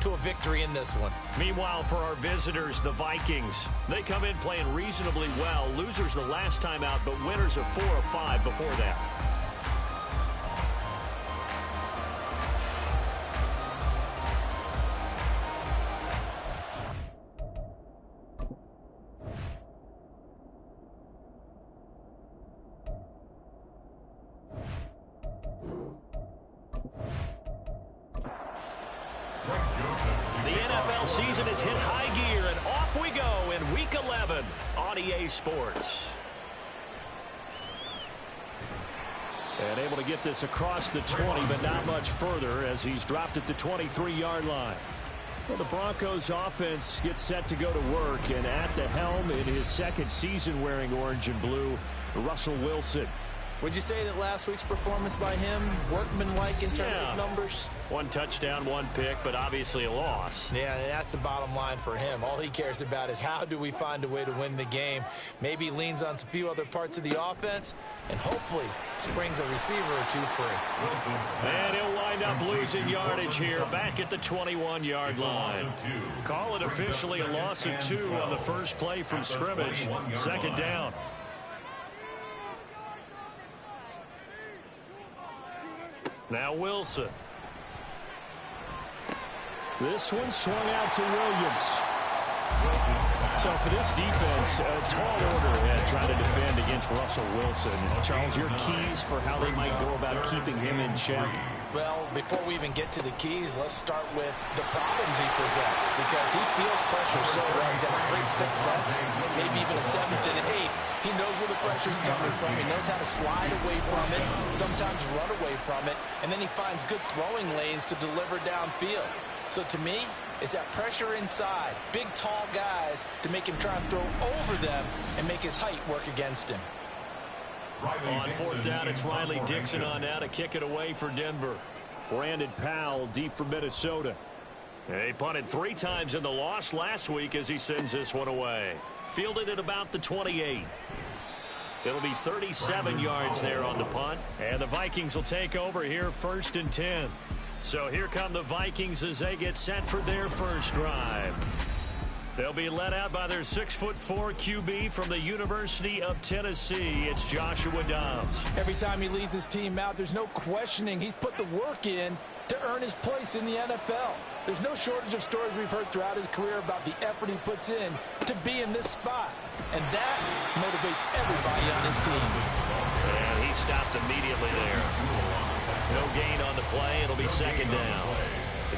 to a victory in this one. Meanwhile, for our visitors, the Vikings, they come in playing reasonably well. Losers the last time out, but winners of 4 of 5 before that. Season has hit high gear, and off we go in Week 11 on EA Sports. And able to get this across the 20, but not much further as he's dropped it to 23-yard line. Well, the Broncos offense gets set to go to work, and at the helm in his second season wearing orange and blue, Russell Wilson. Would you say that last week's performance by him, workmanlike in terms of numbers? 1 touchdown, 1 pick, but obviously a loss. Yeah, and that's the bottom line for him. All he cares about is how do we find a way to win the game. Maybe leans on a few other parts of the offense, and hopefully springs a receiver or two free. And he'll wind up losing yardage here, back at the 21-yard line. Call it officially a loss of 2 on the first play from scrimmage. Second down. Now Wilson. This one swung out to Williams. So for this defense, a tall order had tried to defend against Russell Wilson. Charles, your keys for how they might go about keeping him in check? Well, before we even get to the keys, let's start with the problems he presents, because he feels pressure so well. He's got a great sixth sense, maybe even a seventh and an eighth. He knows where the pressure's coming from. He knows how to slide away from it, sometimes run away from it, and then he finds good throwing lanes to deliver downfield. So to me, it's that pressure inside, big, tall guys to make him try and throw over them and make his height work against him. On fourth down, it's Riley Dixon on now to kick it away for Denver. Brandon Powell deep for Minnesota. They punted 3 times in the loss last week as he sends this one away. Fielded at about the 28. It'll be 37 yards there on the punt. And the Vikings will take over here 1st and 10. So here come the Vikings as they get set for their first drive. They'll be led out by their 6'4" QB from the University of Tennessee. It's Joshua Dobbs. Every time he leads his team out, there's no questioning. He's put the work in to earn his place in the NFL. There's no shortage of stories we've heard throughout his career about the effort he puts in to be in this spot. And that motivates everybody on his team. And he stopped immediately there. No gain on the play. It'll be second down.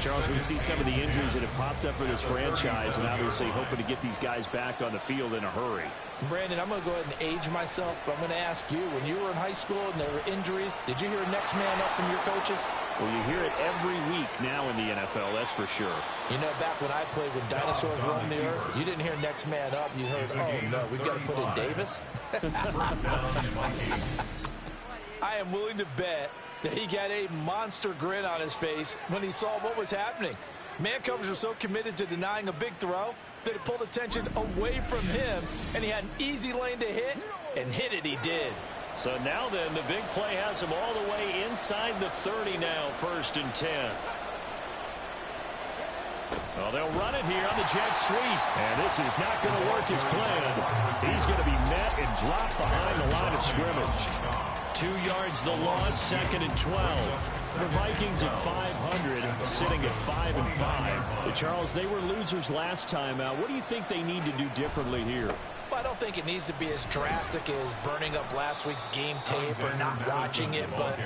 Charles, we see some of the injuries that have popped up for this franchise, and obviously hoping to get these guys back on the field in a hurry. Brandon, I'm going to go ahead and age myself, but I'm going to ask you, when you were in high school and there were injuries, did you hear next man up from your coaches? Well, you hear it every week now in the NFL, that's for sure. You know, back when I played with dinosaurs roamed the earth, you didn't hear next man up. You heard, oh, no, we've got to put in Davis. I am willing to bet that he got a monster grin on his face when he saw what was happening. Man coverage was so committed to denying a big throw that it pulled attention away from him, and he had an easy lane to hit, and hit it he did. So now then, the big play has him all the way inside the 30 now, 1st and 10. Well, they'll run it here on the jet sweep. And this is not going to work as planned. He's going to be met and dropped behind the line of scrimmage. 2 yards the loss, 2nd and 12. The Vikings at 500, sitting at 5-5. Charles, they were losers last time out. What do you think they need to do differently here? Well, I don't think it needs to be as drastic as burning up last week's game tape or not watching it, but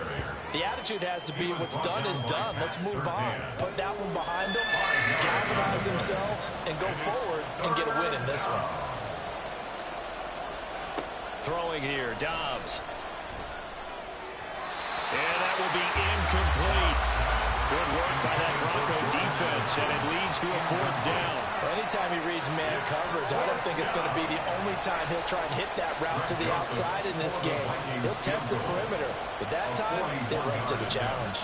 the attitude has to be what's done is done. Let's move on. Put that one behind them, galvanize themselves, and go forward and get a win in this one. Throwing here, Dobbs. And that will be incomplete. Good work by that Bronco defense, and it leads to a 4th down. Well, anytime he reads man coverage, I don't think it's going to be the only time he'll try and hit that route to the outside in this game. He'll test the perimeter, but that time, they're up to the challenge.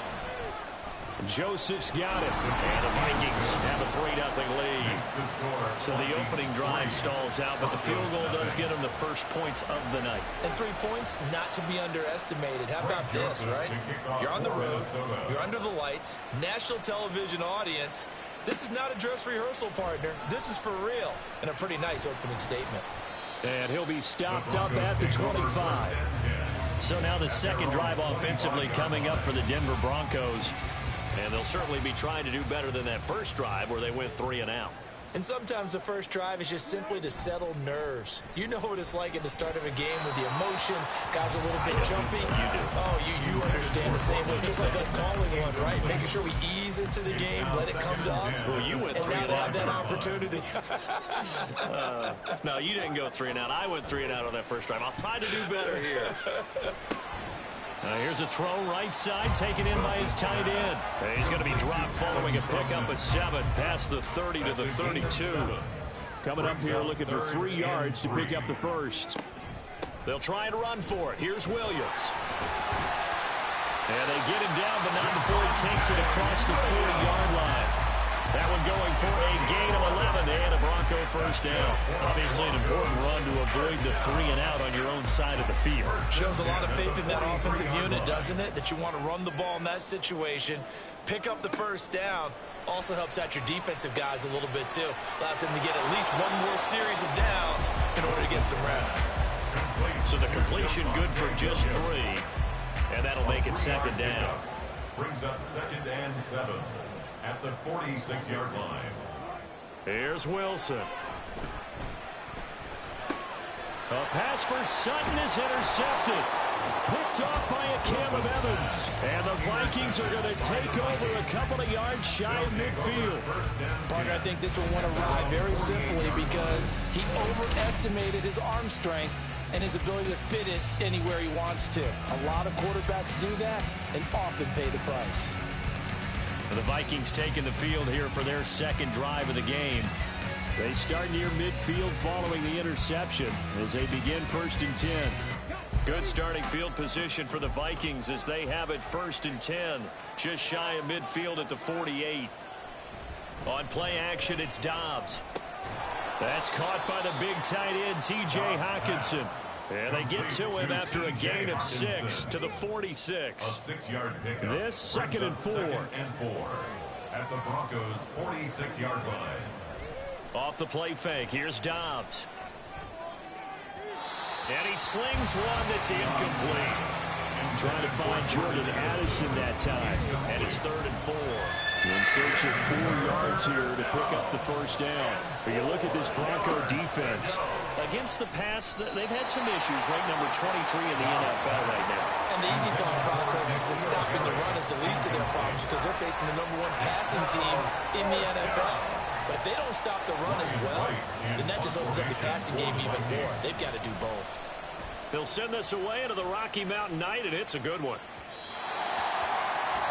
Joseph's got it, and the Vikings have a 3-0 lead. So the opening drive stalls out, but the field goal does get them the first points of the night. And 3 points, not to be underestimated. How about this, right? You're on the road, you're under the lights, national television audience, This is not a dress rehearsal, partner. This is for real, and a pretty nice opening statement. And he'll be stopped up at the 25. So now the second drive offensively coming up for the Denver Broncos. And they'll certainly be trying to do better than that first drive where they went 3 and out. And sometimes the first drive is just simply to settle nerves. You know what it's like at the start of a game with the emotion, guys a little bit jumpy. Oh, you understand the same way. Just like us calling one, right? Making sure we ease into the game, let it come to us. Well, you went 3 and now out. Have that opportunity. No, you didn't go 3 and out. I went 3 and out on that first drive. I'll try to do better here. Here's a throw right side, taken in by his tight end. And he's going to be dropped following a pickup of 7 past the 30 to the 32. Coming up here looking for 3 yards to pick up the first. They'll try and run for it. Here's Williams. And they get him down, but not before he takes it across the 40-yard line. That one going for a gain of 11 and a Bronco first down. Obviously an important run to avoid the 3 and out on your own side of the field. Shows a lot of faith in that offensive unit, doesn't it? That you want to run the ball in that situation. Pick up the first down. Also helps out your defensive guys a little bit too. Allows them to get at least one more series of downs in order to get some rest. So the completion good for just 3. And that'll make it second down. Brings up 2nd and 7. At the 46-yard line. Here's Wilson. A pass for Sutton is intercepted. Picked off by a Cam of Evans. And the Vikings are going to take over a couple of yards shy of midfield. Partner, I think this one went awry very simply because he overestimated his arm strength and his ability to fit it anywhere he wants to. A lot of quarterbacks do that and often pay the price. The Vikings taking the field here for their second drive of the game. They start near midfield following the interception as they begin 1st and 10. Good starting field position for the Vikings as they have it 1st and 10. Just shy of midfield at the 48. On play action, it's Dobbs. That's caught by the big tight end, T.J. Hockenson. And they get to him after a gain of 6 to the 46. A 6-yard pickup. This 2nd and 4. 2nd and 4. At the Broncos' 46-yard line. Off the play fake, here's Dobbs. And he slings one that's incomplete. Trying to find Jordan Addison that time. And it's 3rd and 4. In search of 4 yards here to pick up the first down. But you look at this Bronco defense. Against the pass, they've had some issues, right? Number 23 in the NFL right now. And the easy thought process is that stopping the run is the least of their problems because they're facing the #1 passing team in the NFL. But if they don't stop the run as well, then that just opens up the passing game even more. They've got to do both. They'll send this away into the Rocky Mountain Night, and it's a good one.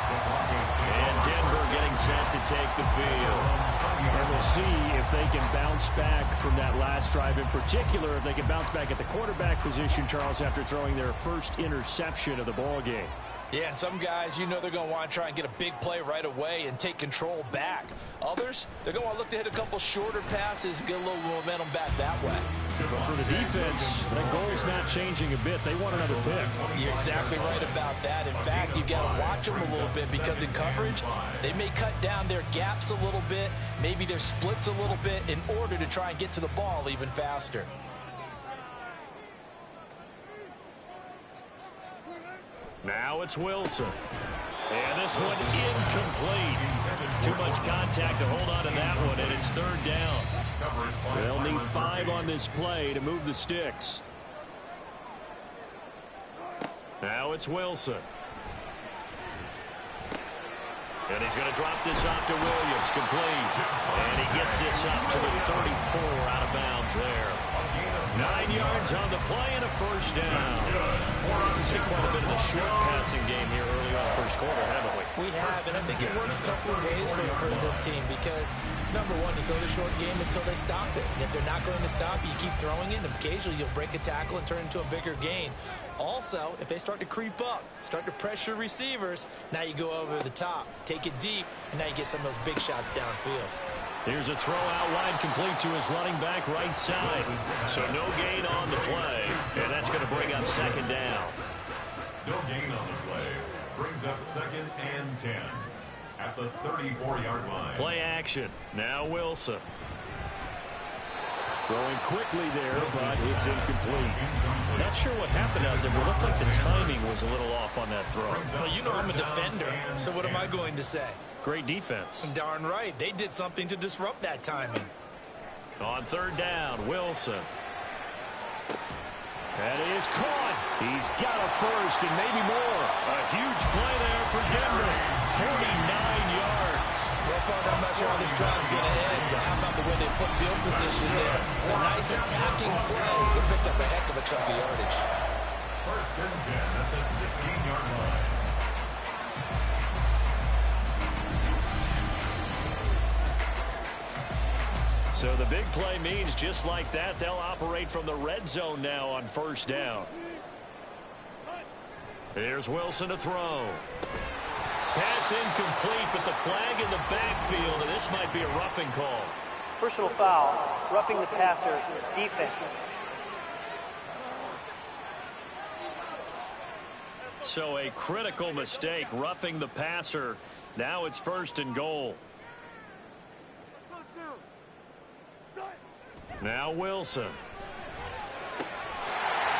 And Denver getting set to take the field. And we'll see if they can bounce back from that last drive. In particular, if they can bounce back at the quarterback position, Charles, after throwing their first interception of the ball game. Yeah, some guys, you know they're going to want to try and get a big play right away and take control back. Others, they're going to want to look to hit a couple shorter passes, get a little momentum back that way. But for the defense, that goal's not changing a bit. They want another pick. You're exactly right about that. In fact, you've got to watch them a little bit because in coverage, they may cut down their gaps a little bit, maybe their splits a little bit in order to try and get to the ball even faster. Now it's Wilson. And this one incomplete. Too much contact to hold on to that one, and it's 3rd down. They'll need 5 on this play to move the sticks. Now it's Wilson. And he's going to drop this off to Williams, complete. And he gets this up to the 34 out of bounds there. 9 yards on the play and a first down. We've seen quite a bit of the short passing game here early on first quarter, haven't we? We have, and I think it works a couple of ways for this team because, number one, you throw the short game until they stop it. And if they're not going to stop, you keep throwing it, and occasionally you'll break a tackle and turn it into a bigger gain. Also, if they start to creep up, start to pressure receivers, now you go over the top, take it deep, and now you get some of those big shots downfield. Here's a throw out wide complete to his running back right side. So no gain on the play, and that's going to bring up 2nd down. No gain on the play. Brings up 2nd and 10. at the 34-yard line. Play action. Now Wilson. Throwing quickly there, but it's incomplete. Not sure what happened out there, but it looked like the timing was a little off on that throw. But you know I'm a defender, so what am I going to say? Great defense. Darn right. They did something to disrupt that timing. On third down, Wilson. That is caught. He's got a first and maybe more. A huge play there for Denver. 49 yards. Well, partner, I'm not sure how this drive's going to end, but how about the way they flip field position there? A nice attacking play. They picked up a heck of a chunk of yardage. First and 10 at the 16-yard line. So the big play means just like that, they'll operate from the red zone now on first down. Here's Wilson to throw. Pass incomplete, but the flag in the backfield, and this might be a roughing call. Personal foul, roughing the passer, defense. So a critical mistake, roughing the passer. Now it's first and goal. Now Wilson.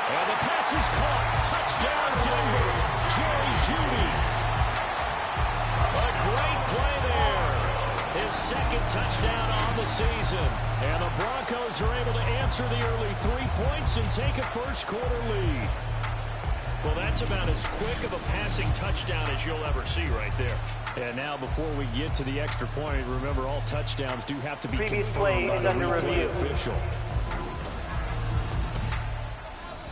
And the pass is caught. Touchdown, Denver. Jerry Jeudy. A great play there. His second touchdown on the season. And the Broncos are able to answer the early 3 points and take a first-quarter lead. Well, that's about as quick of a passing touchdown as you'll ever see right there. And now before we get to the extra point, remember all touchdowns do have to be confirmed by the replay official.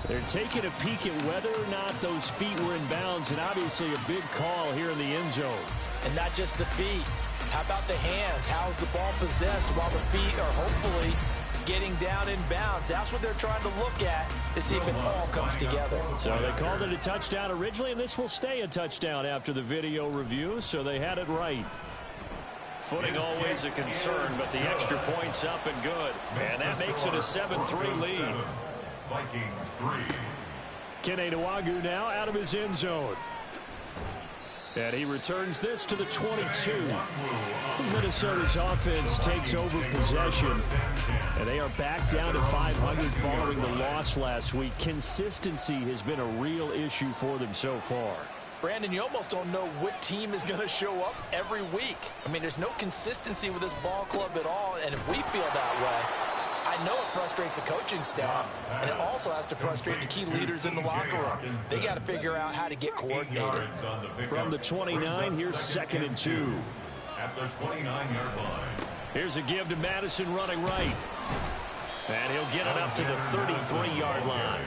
They're taking a peek at whether or not those feet were in bounds, and obviously a big call here in the end zone. And not just the feet. How about the hands? How's the ball possessed while the feet are hopefully getting down in bounds? That's what they're trying to look at to see if it all comes together. So they called it a touchdown originally, and this will stay a touchdown after the video review, so they had it right. Footing always a concern, but the extra point's up and good. And that makes it a 7-3 lead. Vikings 3. Kene Nwangwu now out of his end zone. And he returns this to the 22. Minnesota's offense takes over possession. And they are back down to 500 following the loss last week. Consistency has been a real issue for them so far. Brandon, you almost don't know what team is going to show up every week. I mean, there's no consistency with this ball club at all. And if we feel that way, I know it frustrates the coaching staff, and it also has to frustrate the key leaders in the locker room. They got to figure out how to get coordinated. From the 29, here's 2nd and 2. At the 29-yard line. Here's a give to Madison running right. And he'll get it up to the 33-yard line.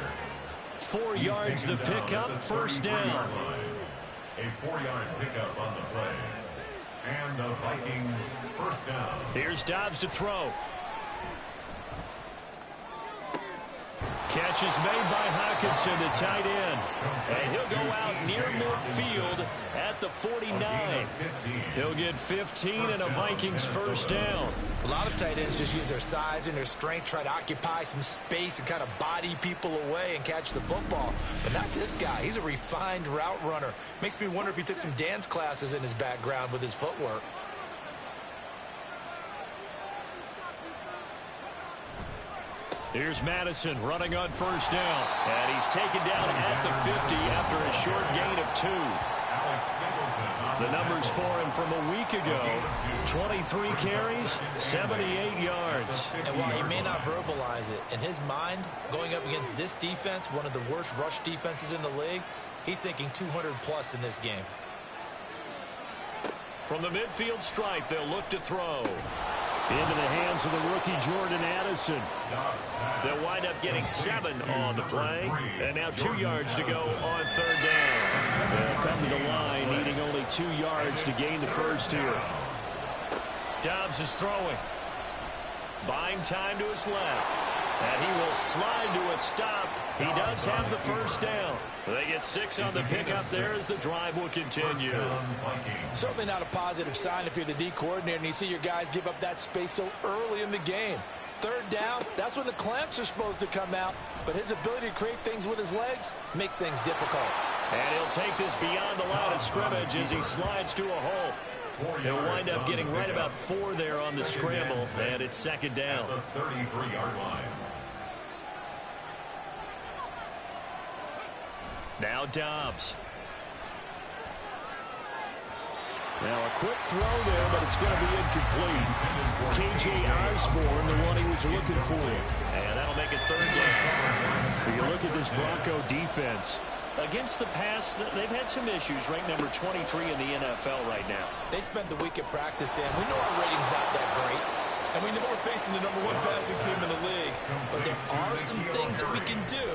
4 yards the pickup, first down. A 4-yard pickup on the play. And the Vikings first down. Here's Dobbs to throw. Catch is made by Hockenson, the tight end. And he'll go out near midfield at the 49. He'll get 15 and a Vikings first down. A lot of tight ends just use their size and their strength, try to occupy some space and kind of body people away and catch the football. But not this guy. He's a refined route runner. Makes me wonder if he took some dance classes in his background with his footwork. Here's Madison running on first down. And he's taken down at the 50 after a short gain of 2. The numbers for him from a week ago. 23 carries, 78 yards. And while he may not verbalize it, in his mind, going up against this defense, one of the worst rush defenses in the league, he's thinking 200+ in this game. From the midfield stripe, they'll look to throw. Into the hands of the rookie Jordan Addison. They'll wind up getting 7 on the play. And now 2 yards to go on third down. They'll come to the line, needing only 2 yards to gain the first here. Dobbs is throwing. Buying time to his left. And he will slide to a stop. He does have the first down. They get 6 on the pickup there as the drive will continue. Certainly not a positive sign if you're the D coordinator and you see your guys give up that space so early in the game. Third down, that's when the clamps are supposed to come out. But his ability to create things with his legs makes things difficult. And he'll take this beyond the line of scrimmage as he slides to a hole. He'll wind up getting right about 4 there on the scramble, and it's second down. At the 33-yard line. Now Dobbs. Now a quick throw there, but it's going to be incomplete. K.J. Osborne, the one he was looking for. And that'll make it third down. If you look at this Bronco defense, Against the pass, they've had some issues. Ranked number 23 in the NFL right now. They spent the week at practice, and we know our rating's not that great. And we know we're facing the number 1 passing team in the league. But there are some things that we can do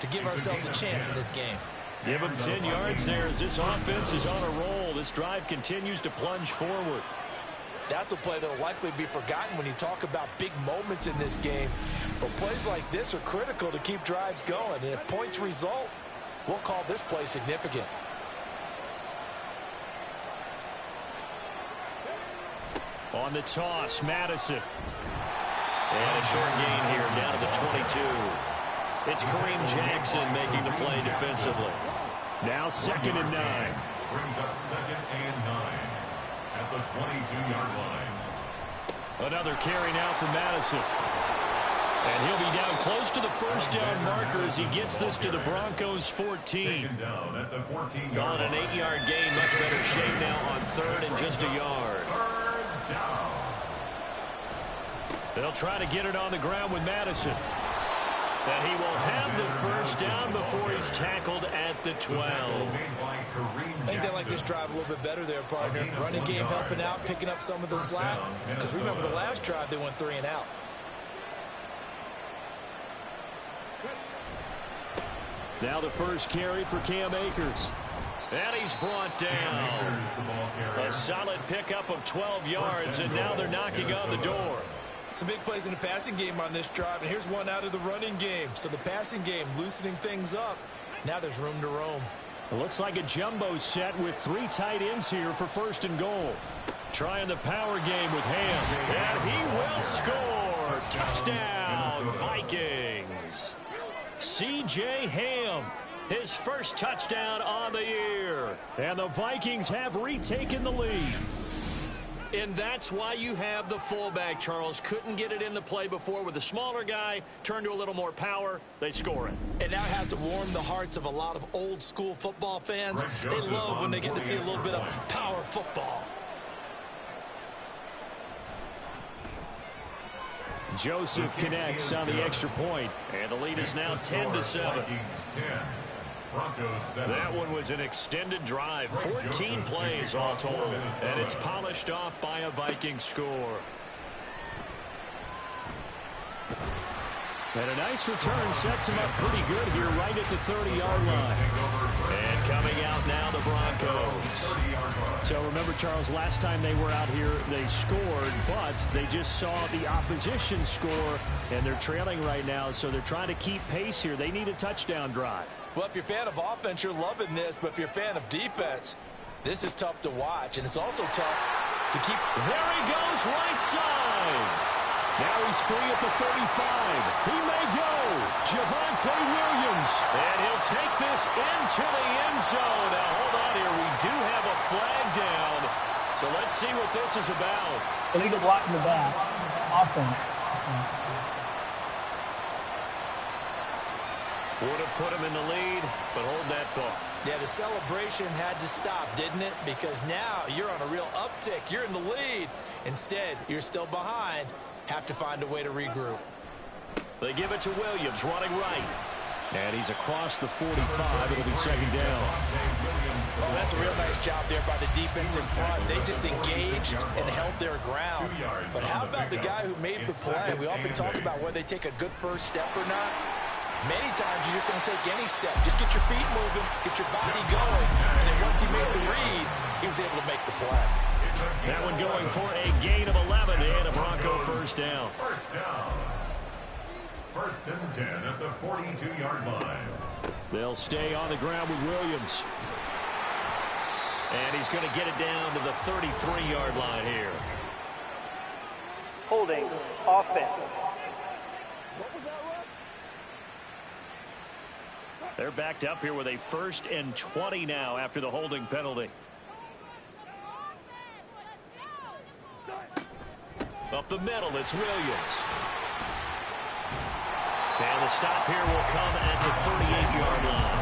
to give ourselves a chance in this game. Give them 10 yards there as this offense is on a roll. This drive continues to plunge forward. That's a play that will likely be forgotten when you talk about big moments in this game. But plays like this are critical to keep drives going. And if points result, we'll call this play significant. On the toss, Madison. And a short gain here down to the 22. It's Kareem Jackson making the play defensively. now 2nd and 9. Brings up 2nd and 9 at the 22-yard line. Another carry now for Madison. And he'll be down close to the first down marker as he gets this to the Broncos 14. Taken down at the 14-yard On an 8-yard gain, much better shape now on 3rd and just a yard. Third down. They'll try to get it on the ground with Madison. And he will have the first down before he's tackled at the 12. I think they like this drive a little bit better there, partner. Running game helping out, picking up some of the slack. Because remember the last drive, they went 3 and out. Now the first carry for Cam Akers. And he's brought down. A solid pickup of 12 yards, and now they're knocking on the door. Some big plays in the passing game on this drive, and here's one out of the running game. So the passing game loosening things up. Now there's room to roam. It looks like a jumbo set with 3 tight ends here for 1st and goal. Trying the power game with Ham. And he will score. Touchdown, Vikings. C.J. Ham, his first touchdown on the year. And the Vikings have retaken the lead. And that's why you have the fullback, Charles. Couldn't get it in the play before with a smaller guy. Turned to a little more power. They score it. And now it has to warm the hearts of a lot of old school football fans. They love when they get to see a little bit of power football. Joseph connects on the extra point. And the lead is now 10-7. Broncos 7. That one was an extended drive. 14 plays all told. And it's polished off by a Viking score. And a nice return sets him up pretty good here right at the 30-yard line. And coming out now, the Broncos. So remember, Charles, last time they were out here, they scored, but they just saw the opposition score, and they're trailing right now, so they're trying to keep pace here. They need a touchdown drive. Well, if you're a fan of offense, you're loving this, but if you're a fan of defense, this is tough to watch, and it's also tough to keep. There he goes, right side. Now he's free at the 35. He may go. Javonte Williams. And he'll take this into the end zone. Now, hold on here. We do have a flag down. So let's see what this is about. Illegal block in the back. Offense. Would have put him in the lead, but hold that thought. Yeah, the celebration had to stop, didn't it? Because now you're on a real uptick. You're in the lead. Instead, you're still behind. Have to find a way to regroup. They give it to Williams, running right. And he's across the 45. It'll be second down. Oh, that's a real nice job there by the defense in front. They just engaged and held their ground. But how about the guy who made the play? We often talk about whether they take a good first step or not. Many times you just don't take any step. Just get your feet moving, get your body going. And then once he made the read, he was able to make the play. That one going for a gain of 11 and a Bronco first down. First down. 1st and 10 at the 42-yard line. They'll stay on the ground with Williams. And he's going to get it down to the 33-yard line here. Holding. Offense. They're backed up here with a 1st and 20 now after the holding penalty. Up the middle, it's Williams. And the stop here will come at the 38-yard line.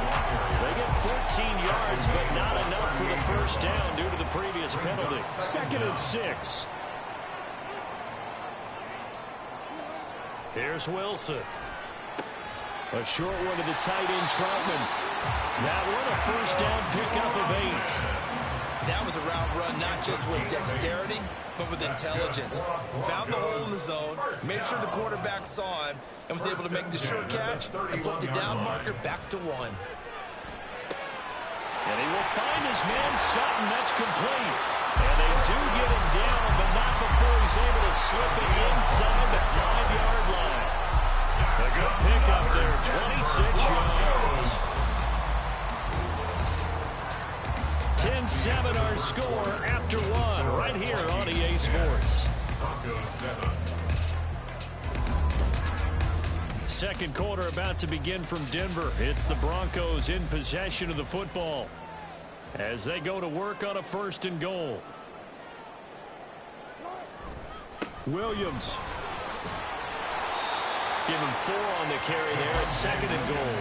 They get 14 yards, but not enough for the first down due to the previous penalty. 2nd and 6. Here's Wilson. A short one to the tight end, Troutman. That one a first down pickup of 8. That was a route run not just with dexterity, but with intelligence. Found the hole in the zone, made sure the quarterback saw him, and was able to make the short catch and flip the down marker back to 1. And he will find his man Sutton. That's complete. And they do get him down, but not before he's able to slip it inside the 5-yard line. A good pickup there, 26 yards. 10-7 our score after 1 right here on EA Sports. Second quarter about to begin from Denver. It's the Broncos in possession of the football as they go to work on a 1st and goal. Williams. Give him 4 on the carry there at 2nd and goal.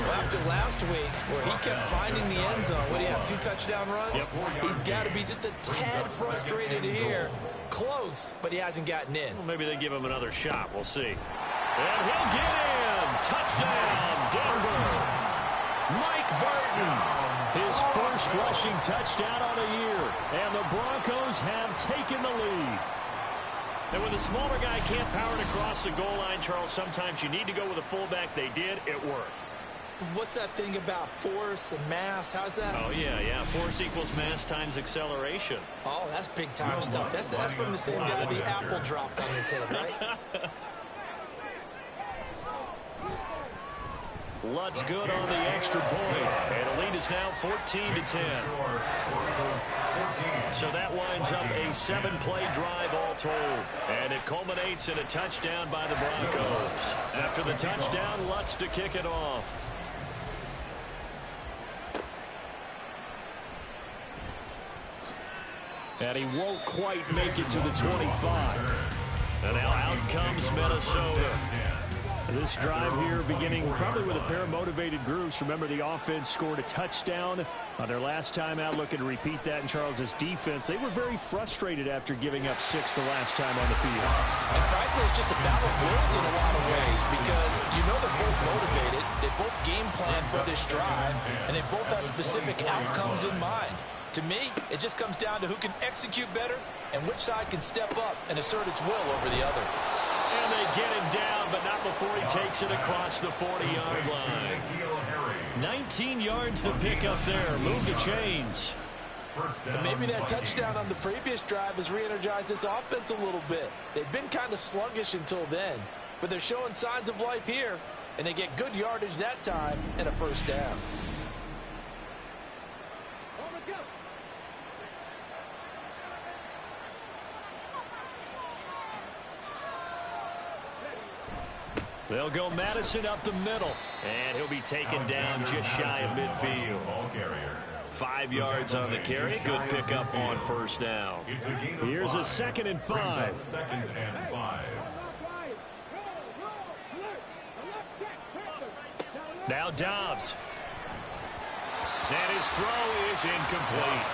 Well, after last week, where he kept finding the end zone, what do you have, 2 touchdown runs? Yep. He's got to be just a tad frustrated here. Close, but he hasn't gotten in. Well, maybe they give him another shot. We'll see. And he'll get in. Touchdown, Denver. Mike Burton. His first rushing touchdown on the year. And the Broncos have taken the lead. And when the smaller guy can't power it across the goal line, Charles, sometimes you need to go with a fullback. They did. It worked. What's that thing about force and mass? How's that? Oh, yeah. Force equals mass times acceleration. Oh, that's big-time stuff. That's from the same guy the apple dropped on his head, right? Lutz good on the extra point. And the lead is now 14-10. So that winds up a 7-play drive all told. And it culminates in a touchdown by the Broncos. After the touchdown, Lutz to kick it off. And he won't quite make it to the 25. And now out comes Minnesota. This drive here beginning probably with a pair of motivated groups. Remember, the offense scored a touchdown on their last time out. Looking to repeat that in Charles's defense. They were very frustrated after giving up 6 the last time on the field. And frankly, it's just a battle of wills in a lot of ways because you know they're both motivated. They both game plan for this drive, and they both have specific outcomes in mind. To me, it just comes down to who can execute better and which side can step up and assert its will over the other. And they get him down, but not before he takes it across the 40-yard line. 19 yards to pick up there. Move the chains. And maybe that touchdown on the previous drive has re-energized this offense a little bit. They've been kind of sluggish until then, but they're showing signs of life here, and they get good yardage that time and a first down. They'll go Madison up the middle, and he'll be taken down just shy of midfield. 5 yards on the carry. Good pickup on first down. Here's a 2nd and 5. Now Dobbs. And his throw is incomplete.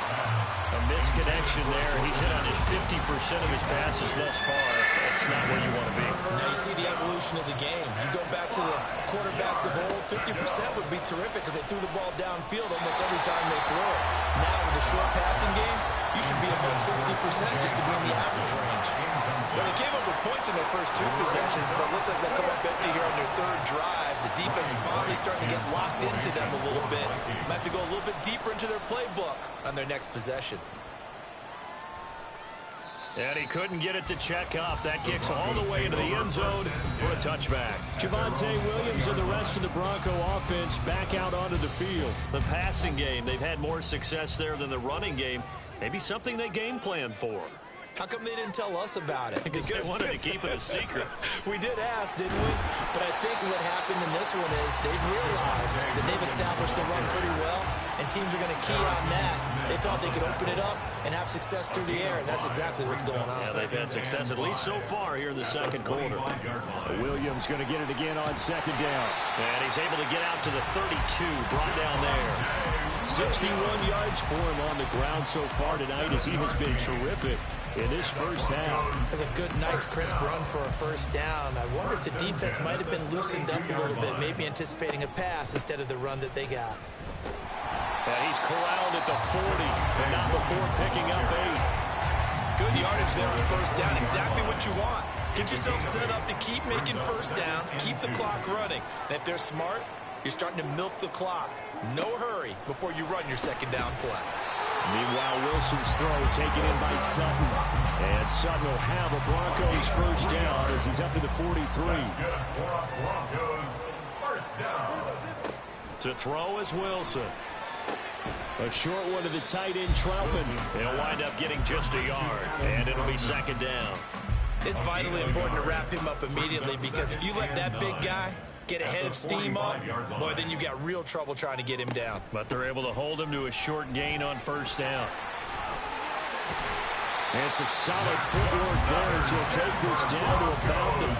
A misconnection there. He's hit on his 50% of his passes thus far. That's not where you want to be. Now you see the evolution of the game. You go back to the quarterbacks of old, 50% would be terrific because they threw the ball downfield almost every time they throw it. Now with the short passing game, you should be above 60% just to be in the average range. Well, they came up with points in their first 2 possessions, but it looks like they'll come up empty here on their 3rd drive. The defense finally starting to get locked into them a little bit. Might have to go a little bit deeper into their playbook on their next possession. And he couldn't get it to check up. That kicks all the way into the end zone for a touchback. Javonte Williams and the rest of the Bronco offense back out onto the field. The passing game, they've had more success there than the running game. Maybe something they game plan for. How come they didn't tell us about it? Because they wanted to keep it a secret. We did ask, didn't we? But I think what happened in this one is they've realized that they've established the run pretty well, and teams are going to key on that. They thought they could open it up and have success through the air, and that's exactly what's going on. Yeah, they've had success at least so far here in the second quarter. Williams going to get it again on second down. And he's able to get out to the 32, brought down there. 61 yards for him on the ground so far tonight as he has been terrific in this first half. That's a good, nice, crisp run for a first down. I wonder if the defense might have been loosened up a little bit, maybe anticipating a pass instead of the run that they got. And he's corralled at the 40, but not before picking up 8. Good yardage there on first down, exactly what you want. Get yourself set up to keep making first downs, keep the clock running. And if they're smart, you're starting to milk the clock. No hurry before you run your second down play. Meanwhile, Wilson's throw taken in by Sutton. And Sutton will have a Broncos first down as he's up to the 43. Broncos first down. To throw is Wilson. A short one to the tight end, Troutman. He'll wind up getting just a yard, and it'll be second down. It's vitally important to wrap him up immediately, because if you let that big guy get a head of steam up, boy, then you've got real trouble trying to get him down. But they're able to hold him to a short gain on first down. And some solid footwork there as he'll take this down to about the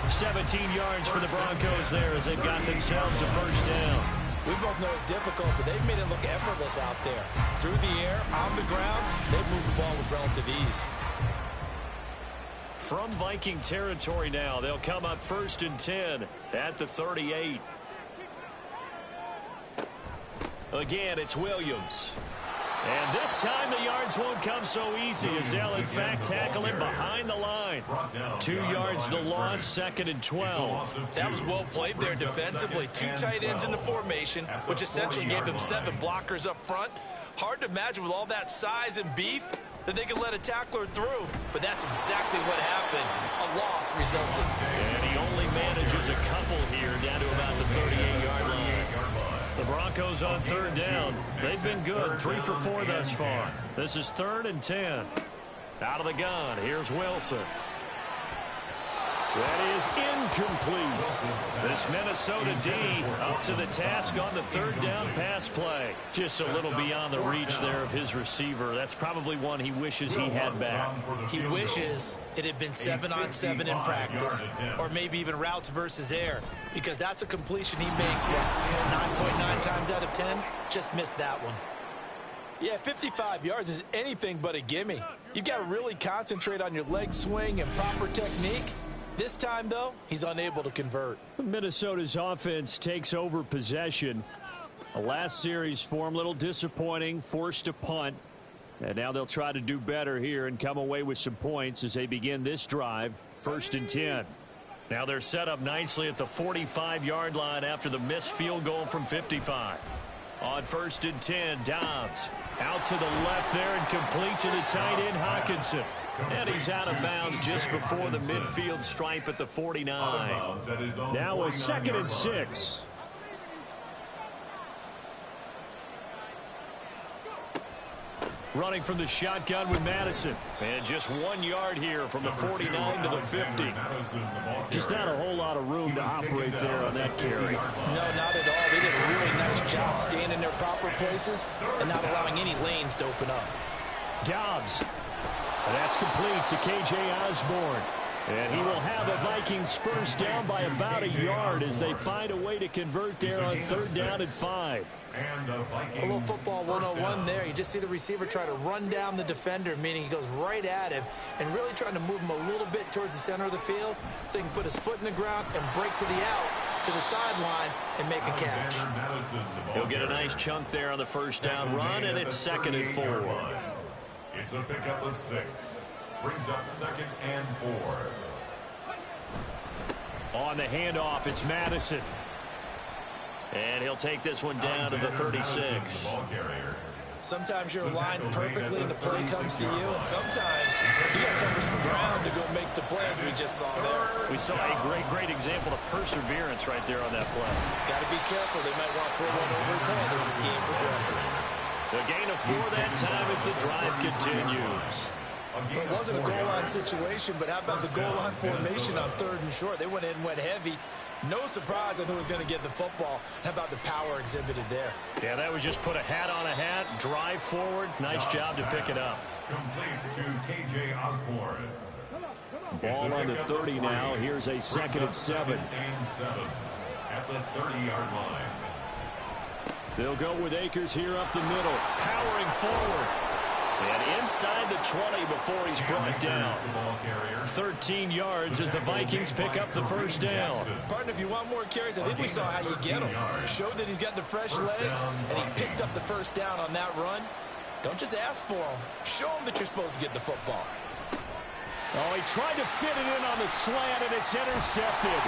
38. 17 yards for the Broncos there as they've got themselves a first down. We both know it's difficult, but they've made it look effortless out there. Through the air, on the ground, they've moved the ball with relative ease. From Viking territory now, they'll come up 1st and 10 at the 38. Again, it's Williams. And this time the yards won't come so easy as they'll in fact tackle him behind the line. 2 yards the loss, 2nd and 12. That was well played there defensively. 2 tight ends in the formation, which essentially gave them 7 blockers up front. Hard to imagine with all that size and beef that they could let a tackler through, but that's exactly what happened. A loss resulted. And he only manages a couple here down to about the 38-yard line. The Broncos on 3rd down. They've been good, 3 for 4 thus far. This is 3rd and 10. Out of the gun, here's Wilson. That is incomplete. This Minnesota D up to the task on the 3rd down pass play. Just a little beyond the reach there of his receiver. That's probably one he wishes he had back. He wishes it had been 7-on-7 in practice, or maybe even routes versus air, because that's a completion he makes, what, 9.9 times out of 10? Just missed that one. Yeah, 55 yards is anything but a gimme. You've got to really concentrate on your leg swing and proper technique. This time, though, he's unable to convert. Minnesota's offense takes over possession. The last series for him, a little disappointing, forced a punt. And now they'll try to do better here and come away with some points as they begin this drive, 1st and 10. Now they're set up nicely at the 45-yard line after the missed field goal from 55. On 1st and 10, Dobbs out to the left there and complete to the tight end, Hockenson. And he's out of bounds just before the midfield stripe at the 49. Now a 2nd and 6. Running from the shotgun with Madison. And just 1 yard here from the 49 to the 50. Just not a whole lot of room to operate there on that carry. No, not at all. They did a really nice job staying in their proper places and not allowing any lanes to open up. Dobbs. That's complete to K.J. Osborne. And he will have a Vikings first down by about a yard as they find a way to convert there on 3rd down and 5. A little football 101 there. You just see the receiver try to run down the defender, meaning he goes right at him and really trying to move him a little bit towards the center of the field so he can put his foot in the ground and break to the out, to the sideline, and make a catch. He'll get a nice chunk there on the first down run, and it's 2nd and 4. It's a pickup of 6. Brings up 2nd and 4. On the handoff, it's Madison. And he'll take this one down to the 36. Sometimes you're aligned perfectly and the play comes to you, and sometimes you got to cover some ground to go make the play, as we just saw there. We saw a great example of perseverance right there on that play. Got to be careful. They might want to throw one over his head as this game progresses. The gain of 4 that time as the drive continues. It wasn't a goal line situation, but how about the goal line formation on 3rd and short? They went in and went heavy. No surprise on who was going to get the football. How about the power exhibited there? Yeah, that was just put a hat on a hat, drive forward. Nice job to pick it up. Complete to K.J. Osborne. Ball on the 30 now. Here's a 2nd and 7. At the 30-yard line. They'll go with Akers here up the middle. Powering forward. And inside the 20 before he's brought down. 13 yards as the Vikings pick up the first down. Partner, if you want more carries, I think we saw how you get him. Showed that he's got the fresh legs, and he picked up the first down on that run. Don't just ask for him. Show him that you're supposed to get the football. Oh, he tried to fit it in on the slant, and it's intercepted.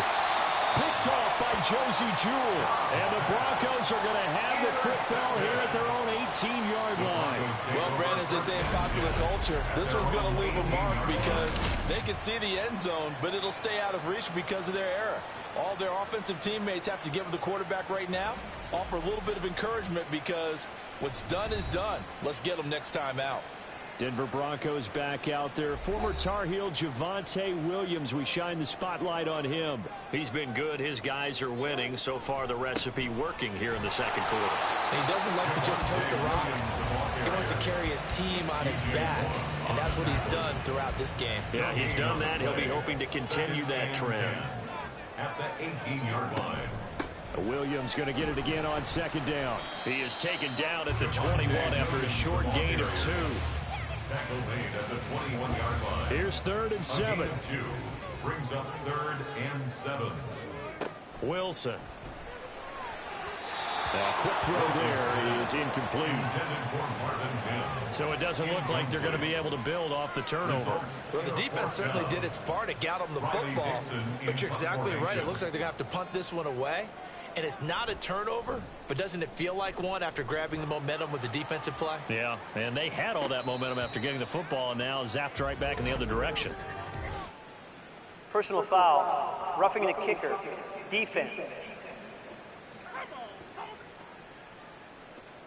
Picked off by Josie Jewell. And the Broncos are going to have the football here at their own 18-yard line. Well, Brandon, as they say in popular culture, this one's going to leave a mark because they can see the end zone, but it'll stay out of reach because of their error. All their offensive teammates have to give the quarterback right now, offer a little bit of encouragement because what's done is done. Let's get them next time out. Denver Broncos back out there. Former Tar Heel Javonte Williams, we shine the spotlight on him. He's been good. His guys are winning. So far, the recipe working here in the second quarter. And he doesn't like to just tote the rock. He wants to carry his team on his back, and that's what he's done throughout this game. Yeah, he's done that. He'll be hoping to continue that trend. At the 18-yard line. Williams going to get it again on 2nd down. He is taken down at the 21 after a short gain of 2. Tackle made at the 21-yard line. Here's 3rd and 7. Brings up 3rd and 7. Wilson. A quick throw there is incomplete. So it doesn't look like they're going to be able to build off the turnover. Well, the defense certainly did its part. It got them the football. But you're exactly right. It looks like they're going to have to punt this one away. And it's not a turnover, but doesn't it feel like one after grabbing the momentum with the defensive play? Yeah, and they had all that momentum after getting the football, and now zapped right back in the other direction. Personal foul. Roughing the kicker. Defense.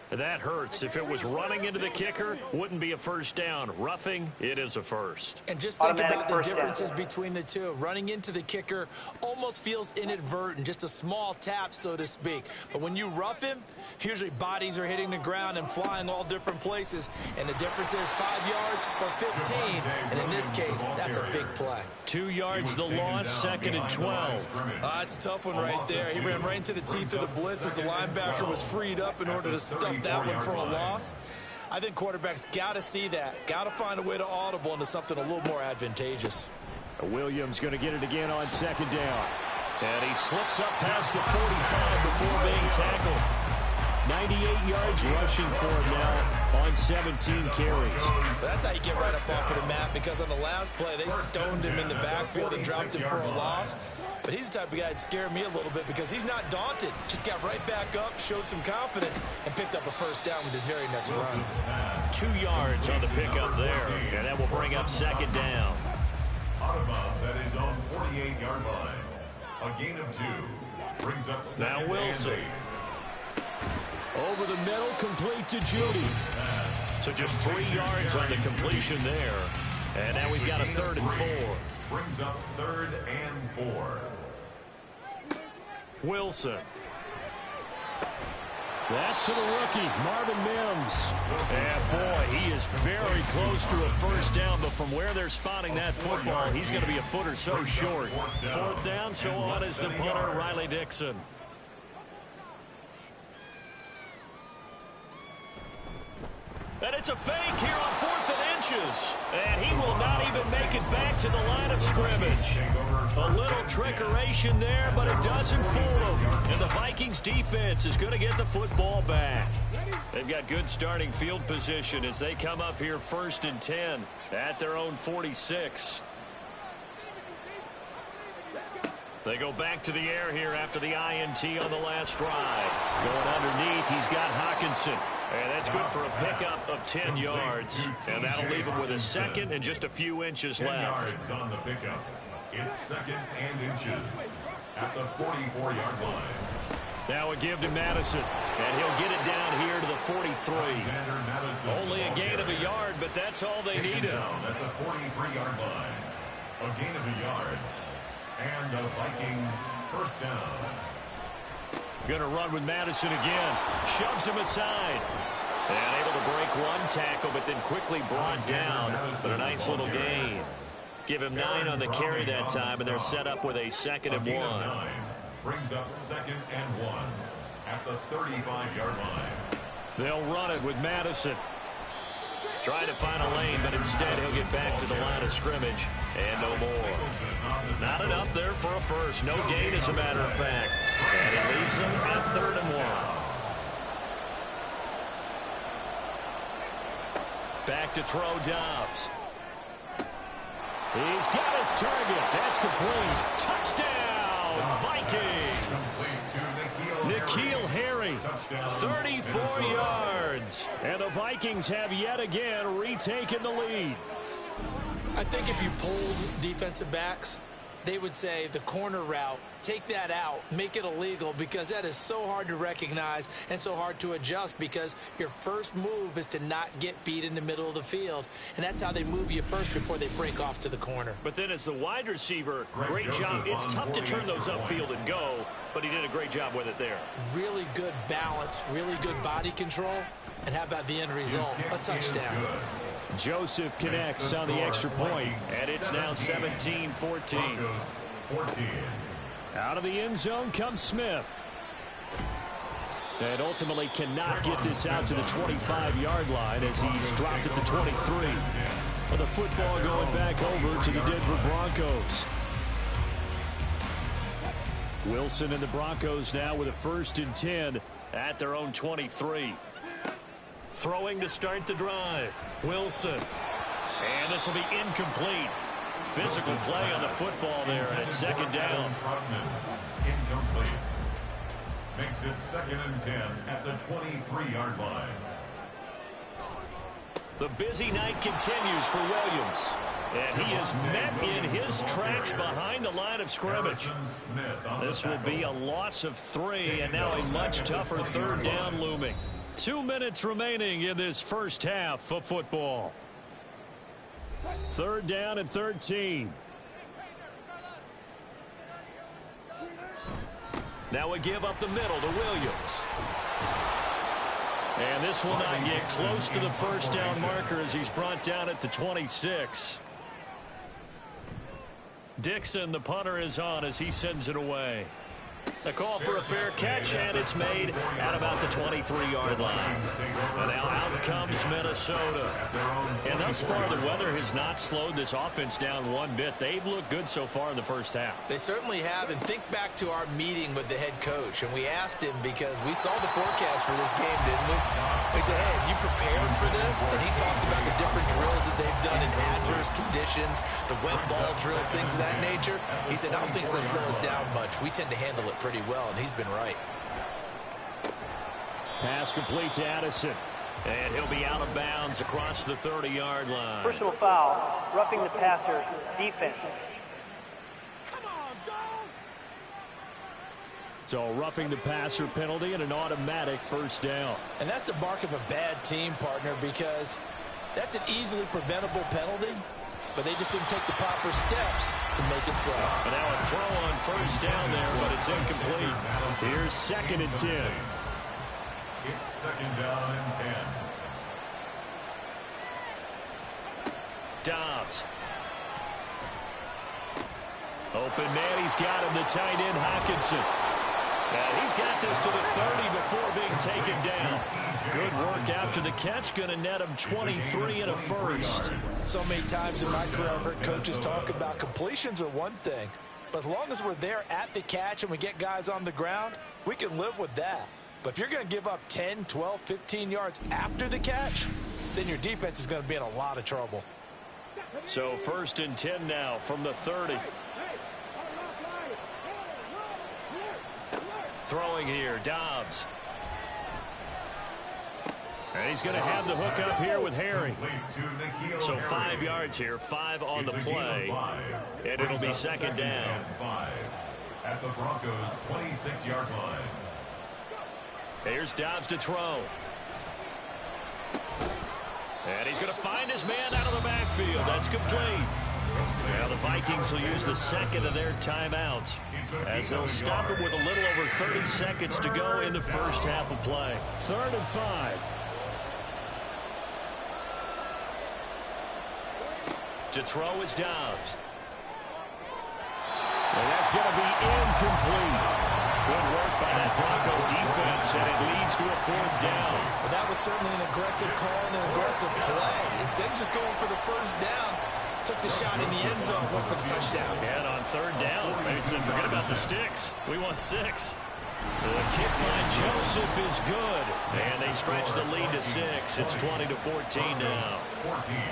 That hurts. If it was running into the kicker, wouldn't be a first down. Roughing, it is a first. And just think about the differences between the two. Running into the kicker almost feels inadvertent, just a small tap, so to speak. But when you rough him, usually bodies are hitting the ground and flying all different places. And the difference is 5 yards or 15. And in this case, that's a big play. 2 yards the loss, 2nd and 12. That's a tough one right there. He ran right into the teeth of the blitz as the linebacker was freed up in order to stop that one for a loss. I think quarterbacks got to see that. Got to find a way to audible into something a little more advantageous. Williams going to get it again on 2nd down. And he slips up past the 45 before being tackled. 98 yards rushing for him now on 17 carries. That's how you get right up off of the mat, because on the last play, they stoned him in the backfield and dropped him for a loss. But he's the type of guy that scared me a little bit because he's not daunted. Just got right back up, showed some confidence, and picked up a first down with his very next run. 2 yards on the pickup there, and that will bring up 2nd down. Out of bounds at his own 48-yard line. A gain of 2. Brings up 2nd now Wilson. and 8. Over the middle, complete to Judy. So just 3 yards on the completion there. And now we've got a 3rd and 4. Brings up 3rd and 4. Wilson. That's to the rookie, Marvin Mims. And boy, he is very close to a first down, but from where they're spotting that football, he's going to be a foot or so short. 4th down, so on is the punter, Riley Dixon. And it's a fake here on 4th and inches. And he will not even make it back to the line of scrimmage. A little trickeration there, but it doesn't fool him. And the Vikings defense is going to get the football back. They've got good starting field position as they come up here 1st and 10 at their own 46. They go back to the air here after the INT on the last drive. Going underneath, he's got Hawkinson. And that's good for a pickup of 10 yards. And that'll leave him with a 2nd and just a few inches 10 left. yards on the pickup. It's 2nd and inches at the 44-yard line. Now a give to Madison, and he'll get it down here to the 43. Only a gain of a yard, but that's all they needed. Down at the 43-yard line. A gain of a yard. And the Vikings first down. Going to run with Madison again. Shoves him aside. And able to break one tackle, but then quickly brought down. But a nice little gain. Give him 9 on the carry that time, and they're set up with a 2nd and 1. Brings up 2nd and 1 at the 35-yard line. They'll run it with Madison. Trying to find a lane, but instead he'll get back to the line of scrimmage. And no more. Not enough there for a first. No gain, as a matter of fact. And it leaves them at 3rd and 1. Back to throw Dobbs. He's got his target. That's complete. Touchdown, Vikings. N'Keal Harry, 34 yards. And the Vikings have yet again retaken the lead. I think if you polled defensive backs, they would say the corner route, take that out, make it illegal, because that is so hard to recognize and so hard to adjust, because your first move is to not get beat in the middle of the field, and that's how they move you first before they break off to the corner. But then as the wide receiver, great job. It's tough to turn those upfield and go, but he did a great job with it there. Really good balance, really good body control, and how about the end result? A touchdown. Joseph connects on the extra point, and it's now 17-14. Out of the end zone comes Smith. And ultimately cannot get this out to the 25-yard line as he's dropped at the 23. Well, the football going back over to the Denver Broncos. Wilson and the Broncos now with a 1st and 10 at their own 23. Throwing to start the drive. Wilson. And this will be incomplete. Physical play on the football there, and it's 2nd down. Incomplete. Makes it 2nd and 10 at the 23-yard line. The busy night continues for Williams. And he is met in his tracks behind the line of scrimmage. This will be a loss of 3, and now a much tougher 3rd down looming. 2 minutes remaining in this first half of football. 3rd down and 13. Now a give up the middle to Williams. And this will not get close to the 1st down marker as he's brought down at the 26. Dixon, the punter, is on as he sends it away. A call for a fair catch, and it's made at about the 23-yard line. And now out comes Minnesota. And thus far, the weather has not slowed this offense down one bit. They've looked good so far in the first half. They certainly have, and think back to our meeting with the head coach, and we asked him, because we saw the forecast for this game, didn't we? We said, hey, have you prepared for this? And he talked about the different drills that they've done in adverse conditions, the wet ball drills, things of that nature. He said, I don't think it's going to slow us down much. We tend to handle it pretty well, and he's been right. Pass complete to Addison. And he'll be out of bounds across the 30-yard line. Personal foul, roughing the passer, defense. So roughing the passer penalty and an automatic 1st down. And that's the mark of a bad team, partner, because that's an easily preventable penalty, but they just didn't take the proper steps to make it so. And now a throw on 1st down there, but it's incomplete. Here's 2nd and 10. It's 2nd down and 10. Dobbs. Open man, he's got him, the tight end, Hockenson. And he's got this to the 30 before being taken down. Good work after the catch, going to net him 23 and a 1st. So many times in my career, I've heard coaches talk about completions are one thing, but as long as we're there at the catch and we get guys on the ground, we can live with that. But if you're going to give up 10, 12, 15 yards after the catch, then your defense is going to be in a lot of trouble. So 1st and 10 now from the 30. Throwing here, Dobbs. And he's going to have the hook up here with Harry. So 5 yards here, 5 on the play. And it'll be 2nd down. At the Broncos' 26-yard line. Here's Dobbs to throw. And he's going to find his man out of the backfield. That's complete. Now the Vikings will use the second of their timeouts as they'll stop it with a little over 30 seconds to go in the first half of play. 3rd and 5. To throw is Dobbs. And that's going to be incomplete. Good work by that Bronco defense, and it leads to a 4th down. But that was certainly an aggressive call and an aggressive play. Instead of just going for the first down, took the shot in the end zone, went for the touchdown. And on 3rd down, maybe said, forget about the sticks. We want 6. The kick by Joseph is good. And they stretch the lead to 6. It's 20-14 now.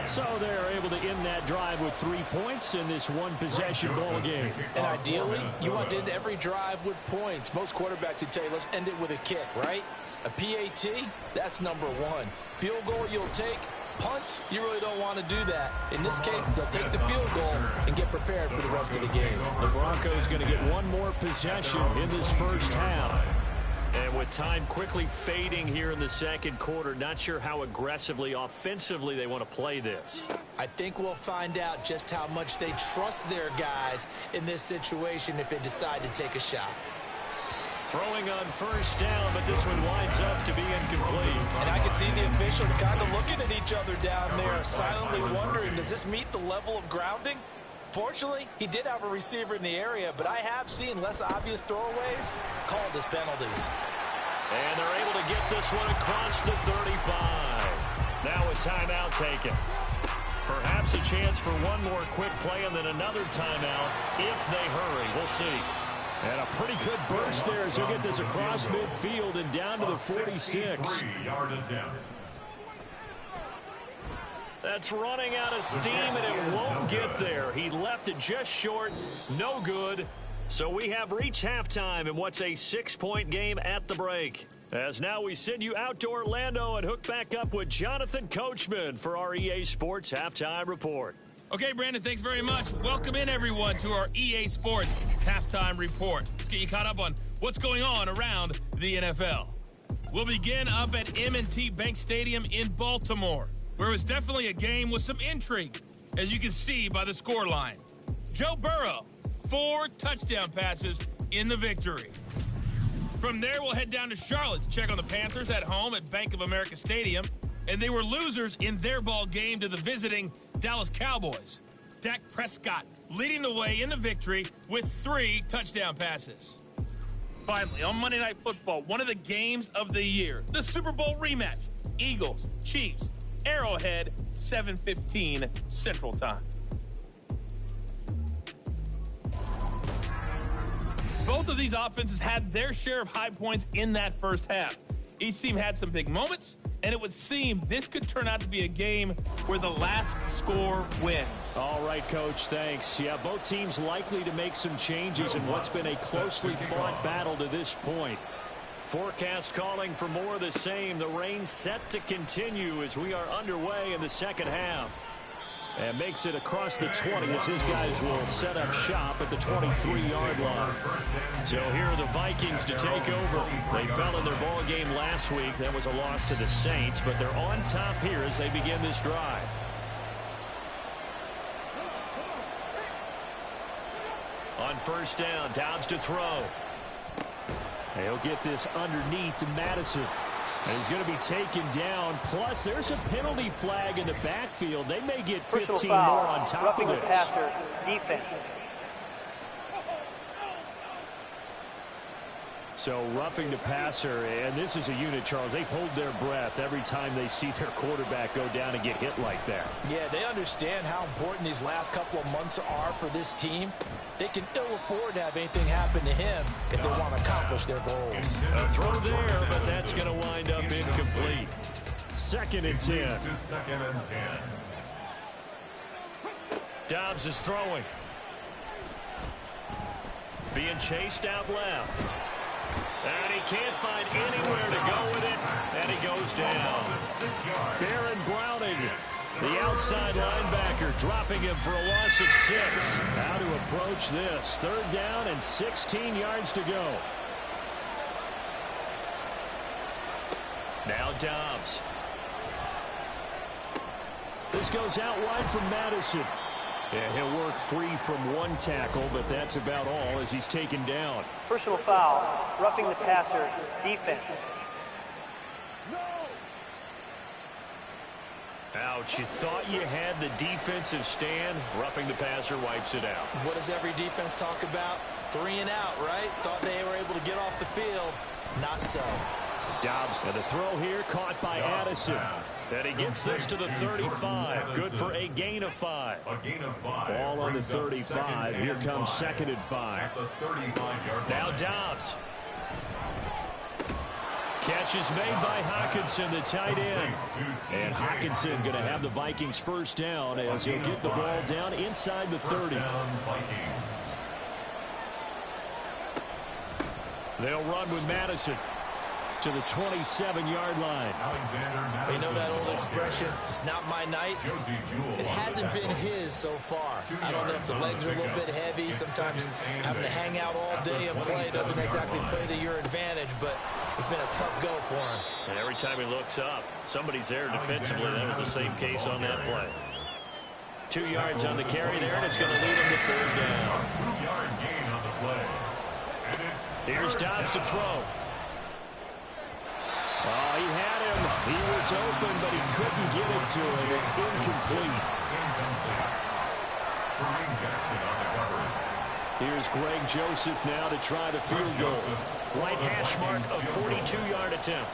So they're able to end that drive with 3 points in this one-possession ball game. And ideally, you want to end every drive with points. Most quarterbacks would tell you, let's end it with a kick, right? A PAT, that's number 1. Field goal you'll take. Punts, you really don't want to do that. In this case, they'll take the field goal and get prepared for the rest of the game. The Broncos going to get one more possession in this first half. And with time quickly fading here in the second quarter, not sure how aggressively, offensively they want to play this. I think we'll find out just how much they trust their guys in this situation if they decide to take a shot. Throwing on first down, but this one winds up to be incomplete. And I can see the officials kind of looking at each other down there, silently wondering, does this meet the level of grounding? Fortunately, he did have a receiver in the area, but I have seen less obvious throwaways called as penalties. And they're able to get this one across the 35. Now a timeout taken. Perhaps a chance for one more quick play and then another timeout if they hurry. We'll see. And a pretty good burst there as he'll get this across midfield and down to the 46. That's running out of steam, and it won't get there. He left it just short. No good. So we have reached halftime in what's a 6-point game at the break. As now we send you out to Orlando and hook back up with Jonathan Coachman for our EA Sports Halftime Report. Okay, Brandon, thanks very much. Welcome in, everyone, to our EA Sports Halftime Report. Let's get you caught up on what's going on around the NFL. We'll begin up at M&T Bank Stadium in Baltimore, where it was definitely a game with some intrigue, as you can see by the scoreline. Joe Burrow, 4 touchdown passes in the victory. From there, we'll head down to Charlotte to check on the Panthers at home at Bank of America Stadium, and they were losers in their ball game to the visiting Dallas Cowboys. Dak Prescott leading the way in the victory with 3 touchdown passes. Finally, on Monday Night Football, one of the games of the year, the Super Bowl rematch, Eagles, Chiefs, Arrowhead, 7:15 Central Time. Both of these offenses had their share of high points in that first half. Each team had some big moments, and it would seem this could turn out to be a game where the last score wins. All right, Coach, thanks. Yeah, both teams likely to make some changes in what's been a closely fought battle to this point. Forecast calling for more of the same. The rain set to continue as we are underway in the second half. And makes it across the 20 as his guys will set up shop at the 23-yard line. So here are the Vikings to take over. They fell in their ball game last week. That was a loss to the Saints, but they're on top here as they begin this drive. On first down, Dobbs to throw. He'll get this underneath to Madison. And he's going to be taken down. Plus, there's a penalty flag in the backfield. They may get 15 more on top of this. Roughing the passer, defense. So roughing the passer, and this is a unit, Charles. They hold their breath every time they see their quarterback go down and get hit like that. Yeah, they understand how important these last couple of months are for this team. They can ill afford to have anything happen to him if they want to accomplish their goals. A throw there, but that's going to wind up incomplete. 2nd and 10. Dobbs is throwing. Being chased out left. And he can't find anywhere to go with it, and he goes down. Baron Browning, the outside linebacker, dropping him for a loss of 6. How to approach this. 3rd down and 16 yards to go. Now Dobbs. This goes out wide from Madison. Yeah, he'll work free from one tackle, but that's about all as he's taken down. Personal foul, roughing the passer, defense. Ouch, you thought you had the defensive stand. Roughing the passer wipes it out. What does every defense talk about? 3 and out, right? Thought they were able to get off the field. Not so. Dobbs, and the throw here caught by Addison. And he gets this to the 35. Good for a gain of 5. Ball on the 35. Here comes 2nd and 5. Now Dobbs. Catch is made by Hockenson, the tight end. And Hockenson going to have the Vikings first down as he'll get the ball down inside the 30. They'll run with Madison to the 27-yard line. You know that old expression, it's not my night? It hasn't been his so far. I don't know if the legs are a little bit heavy. Sometimes having to hang out all day and play doesn't exactly play to your advantage, but it's been a tough go for him. And every time he looks up, somebody's there defensively. That was the same case on that play. 2 yards on the carry there, and it's going to lead him to 3rd down. 2-yard gain on the play. Here's Dobbs to throw. Oh, he had him. He was open, but he couldn't get it to him. It's incomplete. Here's Greg Joseph now to try the field goal. Right hash mark, a 42-yard attempt.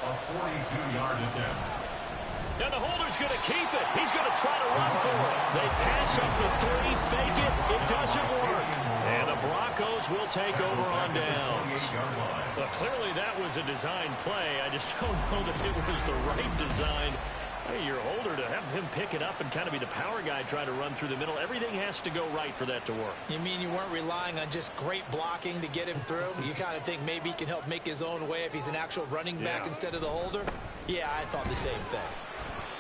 And the holder's going to keep it. He's going to try to run for it. They pass up the 3, fake it. It doesn't work. And the Broncos will take over on downs. Well, clearly that was a design play. I just don't know that it was the right design. Hey, your holder to have him pick it up and kind of be the power guy trying to run through the middle. Everything has to go right for that to work. You mean you weren't relying on just great blocking to get him through? You kind of think maybe he can help make his own way if he's an actual running back instead of the holder? Yeah, I thought the same thing.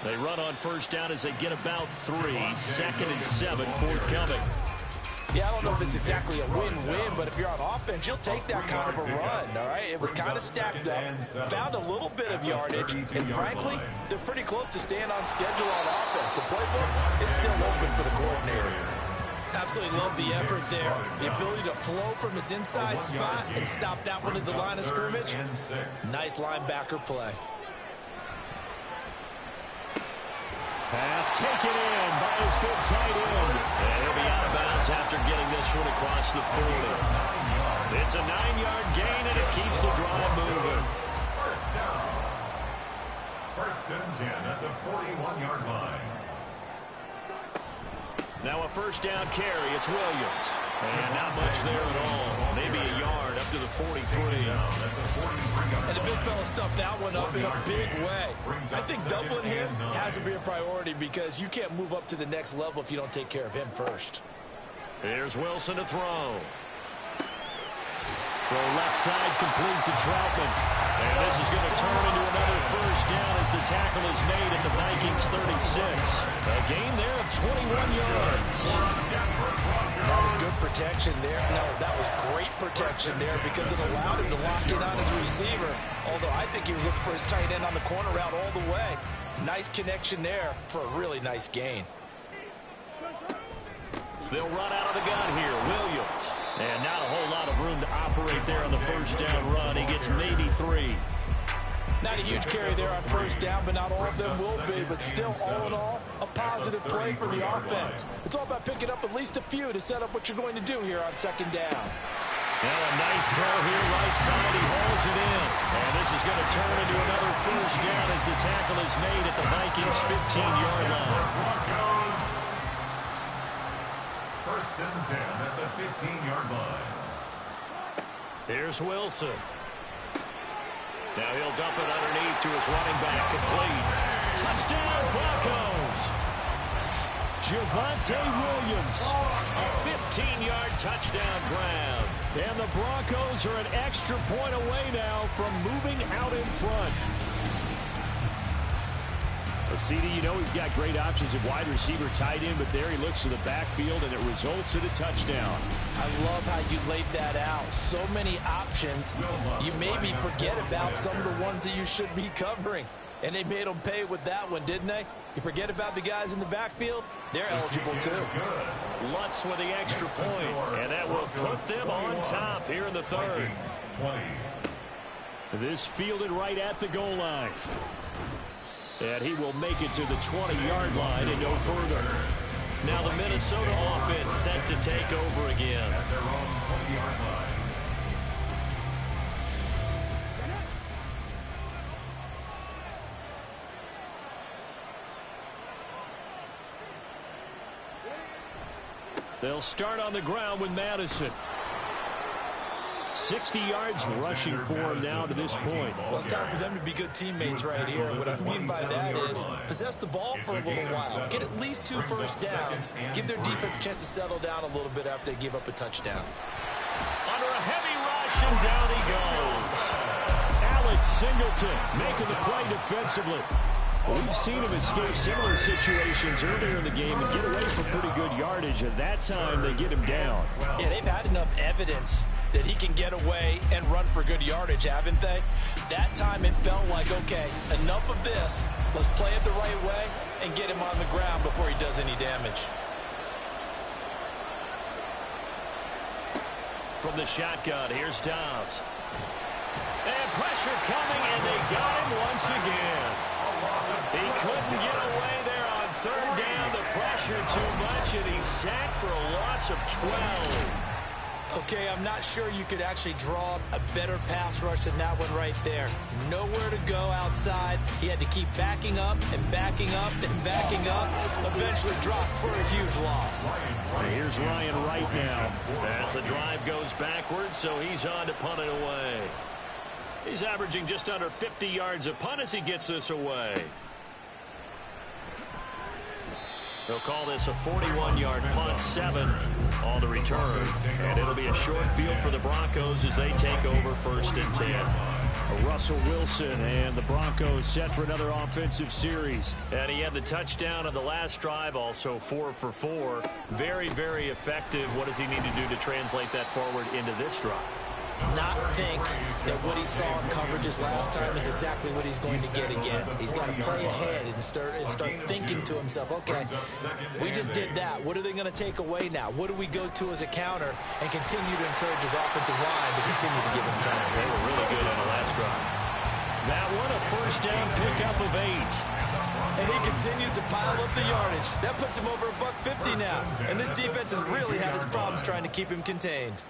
They run on first down as they get about 3. 2nd and 7, forthcoming. Yeah, I don't know if it's exactly a win-win, but if you're on offense, you'll take that kind of a run, all right? It was kind of stacked up, found a little bit of yardage, and frankly, they're pretty close to staying on schedule on offense. The playbook is still open for the coordinator. Absolutely love the effort there. The ability to flow from his inside spot and stop that one at the line of scrimmage. Nice linebacker play. Pass taken in by his big tight end. And he'll be out of bounds after getting this one across the 40. It's a 9-yard gain, and it keeps the drive moving. First down. 1st and 10 at the 41-yard line. Now a first down carry. It's Williams. And not much there at all. Maybe a yard up to the 43. And the big fella stuffed that one up in a big way. I think doubling him has to be a priority because you can't move up to the next level if you don't take care of him first. Here's Wilson to throw. Throw left side complete to Troutman. And this is going to turn into another first down as the tackle is made at the Vikings 36. A gain there of 21 yards. That was good protection there. No, that was great protection there because it allowed him to lock in on his receiver. Although I think he was looking for his tight end on the corner route all the way. Nice connection there for a really nice gain. They'll run out of the gun here. Williams. And not a whole lot of room to operate there on the first down run. He gets maybe 3. Not a huge carry there on first down, but not all of them will be. But still, all in all, a positive play for the offense. It's all about picking up at least a few to set up what you're going to do here on 2nd down. Now a nice throw here right side. He hauls it in. And this is going to turn into another first down as the tackle is made at the Vikings 15-yard line. First and 10 at the 15-yard line. Here's Wilson. Now he'll dump it underneath to his running back, complete. Touchdown, Broncos! Javonte Williams. A 15-yard touchdown grab. And the Broncos are an extra point away now from moving out in front. A CD, you know he's got great options at wide receiver, tight end, but there he looks to the backfield, and it results in a touchdown. I love how you laid that out. So many options. You maybe forget about some of the ones that you should be covering. And they made them pay with that one, didn't they? You forget about the guys in the backfield, they're eligible too. Lutz with the extra point, and that will put them on top here in the third. This fielded right at the goal line. And he will make it to the 20-yard line and no further. Now the Minnesota offense set to take over again. At their own 20-yard line. They'll start on the ground with Madison. 60 yards rushing for him now to this point. Well, it's time for them to be good teammates right here. What I mean by that is possess the ball for a little while. Get at least 2 first downs. Give their defense a chance to settle down a little bit after they give up a touchdown. Under a heavy rush, and down he goes. Alex Singleton making the play defensively. We've seen him escape similar situations earlier in the game and get away from pretty good yardage. At that time, they get him down. Yeah, they've had enough evidence that he can get away and run for good yardage, haven't they? That time it felt like, okay, enough of this. Let's play it the right way and get him on the ground before he does any damage. From the shotgun, here's Dobbs. And pressure coming, and they got him once again. He couldn't get away there on third down. The pressure too much, and he's sacked for a loss of 12. Okay, I'm not sure you could actually draw a better pass rush than that one right there. Nowhere to go outside. He had to keep backing up and backing up and backing up. Eventually dropped for a huge loss. Here's Ryan Wright now. As the drive goes backwards, so he's on to punt it away. He's averaging just under 50 yards a punt as he gets this away. They'll call this a 41-yard punt, 7 on the return. And it'll be a short field for the Broncos as they take over 1st and 10. Russell Wilson and the Broncos set for another offensive series. And he had the touchdown on the last drive, also 4 for 4. Very, very effective. What does he need to do to translate that forward into this drive? Not think that what he saw in coverages last time is exactly what he's going to get again. He's got to play ahead and start thinking to himself, okay, we just did that. What are they going to take away now? What do we go to as a counter? And continue to encourage his offensive line to continue to give him time. They were really good on the last drive. That one, a 1st down pickup of 8. And he continues to pile up the yardage. That puts him over $150 now. And this defense has really had its problems trying to keep him contained.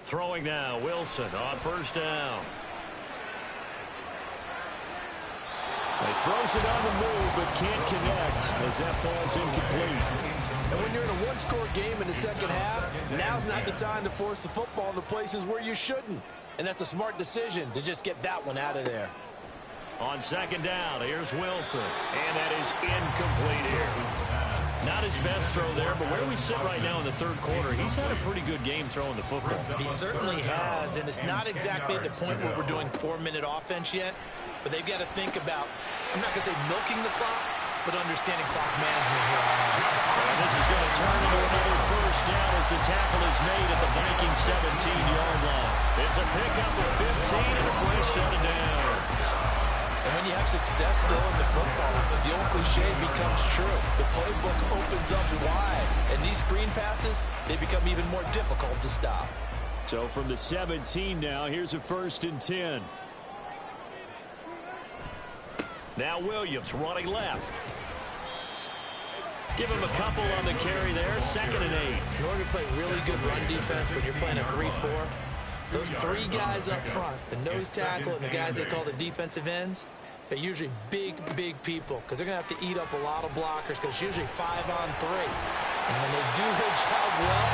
Throwing now, Wilson on 1st down. He throws it on the move, but can't connect as that falls incomplete. And when you're in a one-score game in the second half, now's not the time to force the football in the places where you shouldn't. And that's a smart decision to just get that one out of there. On 2nd down, here's Wilson. And that is incomplete here. Not his best throw there, but where we sit right now in the 3rd quarter, he's had a pretty good game throwing the football. He certainly has, and it's not exactly at the point where we're doing 4-minute offense yet, but they've got to think about, I'm not going to say milking the clock, but understanding clock management here on out. And this is going to turn into another 1st down as the tackle is made at the Vikings 17-yard line. It's a pickup of 15 and a first set of downs. And when you have success throwing the football, the old cliche becomes true. The playbook opens up wide, and these screen passes, they become even more difficult to stop. So from the 17 now, here's a 1st and 10. Now Williams running left. Give him a couple on the carry there, 2nd and 8. In order to play really good run defense when you're playing a 3-4, those 3 guys up front, the nose tackle and the guys they call the defensive ends, they're usually big, big people because they're going to have to eat up a lot of blockers because it's usually 5-on-3. And when they do their job well,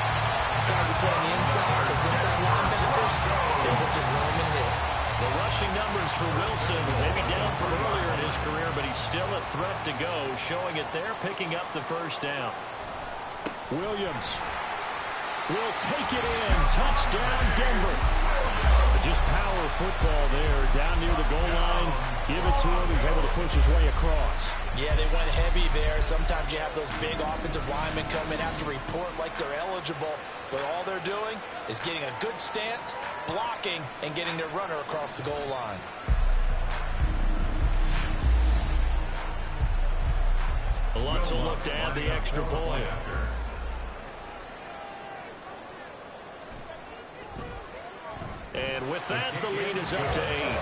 guys who play on the inside, those inside linebackers, they will just run them and hit. The rushing numbers for Wilson, maybe down from earlier in his career, but he's still a threat to go, showing it there, picking up the 1st down. Williams will take it in. Touchdown, Denver. Just power football there. Down near the goal line. Give it to him. He's able to push his way across. Yeah, they went heavy there. Sometimes you have those big offensive linemen come in, have to report like they're eligible. But all they're doing is getting a good stance, blocking, and getting their runner across the goal line. Lutz will look to add the extra point. And with that, the lead is up to 8.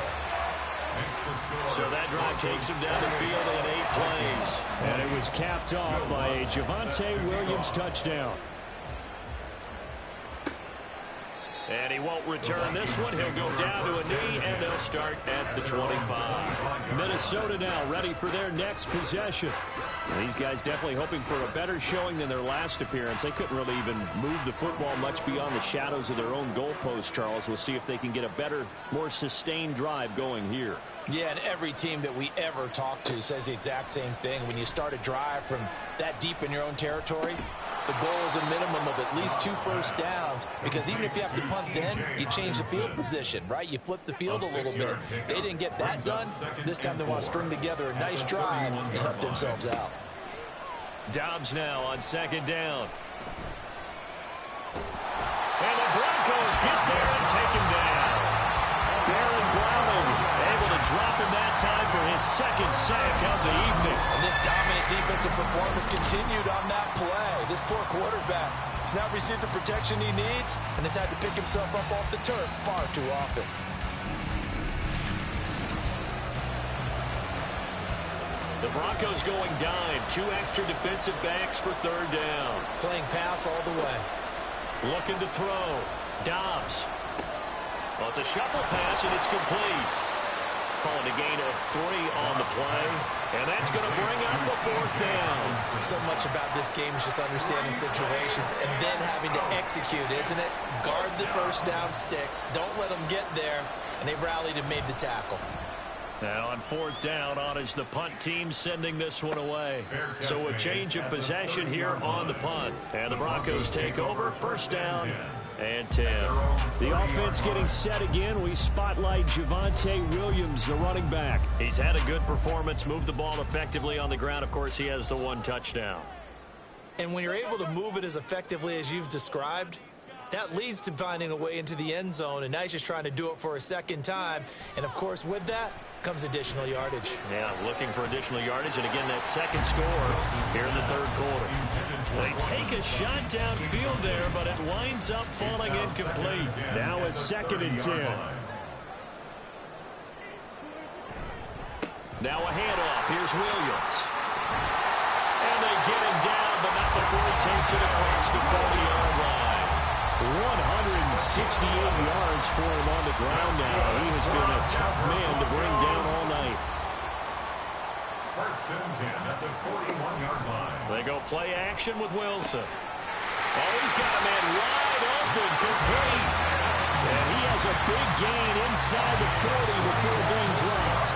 So that drive takes him down the field in 8 plays. And it was capped off by a Javonte Williams touchdown. And he won't return this one. He'll go down to a knee, and they'll start at the 25. Minnesota now ready for their next possession. And these guys definitely hoping for a better showing than their last appearance. They couldn't really even move the football much beyond the shadows of their own goalpost, Charles. We'll see if they can get a better, more sustained drive going here. Yeah, and every team that we ever talk to says the exact same thing. When you start a drive from that deep in your own territory, the goal is a minimum of at least 2 first downs, because even if you have to punt then, you change the field position, right? You flip the field a little bit. They didn't get that done. This time they want to string together a nice drive and help themselves out. Dobbs now on 2nd down. And the Broncos get there and take him down. Baron Browning able to drop him that time for his 2nd sack of the evening. And this dominant defensive performance continued on that play. This poor quarterback has not received the protection he needs and has had to pick himself up off the turf far too often. The Broncos going dime. 2 extra defensive backs for 3rd down. Playing pass all the way. Looking to throw. Dobbs. Well, it's a shuffle pass, and it's complete. Calling a gain of 3 on the play, and that's going to bring up the 4th down. So much about this game is just understanding situations and then having to execute, isn't it? Guard the first down sticks. Don't let them get there, and they rallied and made the tackle. Now on 4th down, on is the punt team sending this one away. So a change of possession here on the punt. And the Broncos take over, 1st down and 10. The offense getting set again. We spotlight Javonte Williams, the running back. He's had a good performance, moved the ball effectively on the ground. Of course, he has the 1 touchdown. And when you're able to move it as effectively as you've described, that leads to finding a way into the end zone, and now he's just trying to do it for a 2nd time. And, of course, with that comes additional yardage. Yeah, looking for additional yardage, and again, that 2nd score here in the 3rd quarter. They take a shot downfield there, but it winds up falling incomplete. Now a 2nd and 10. Now a handoff. Here's Williams. And they get him down, but not before he takes it across the 40-yard line. 168 yards for him on the ground now. He has been a tough man to bring down all night. 1st and 10 at the 41-yard line. They go play action with Wilson. Oh, he's got a man wide open, complete. And he has a big gain inside the 40 before being dropped.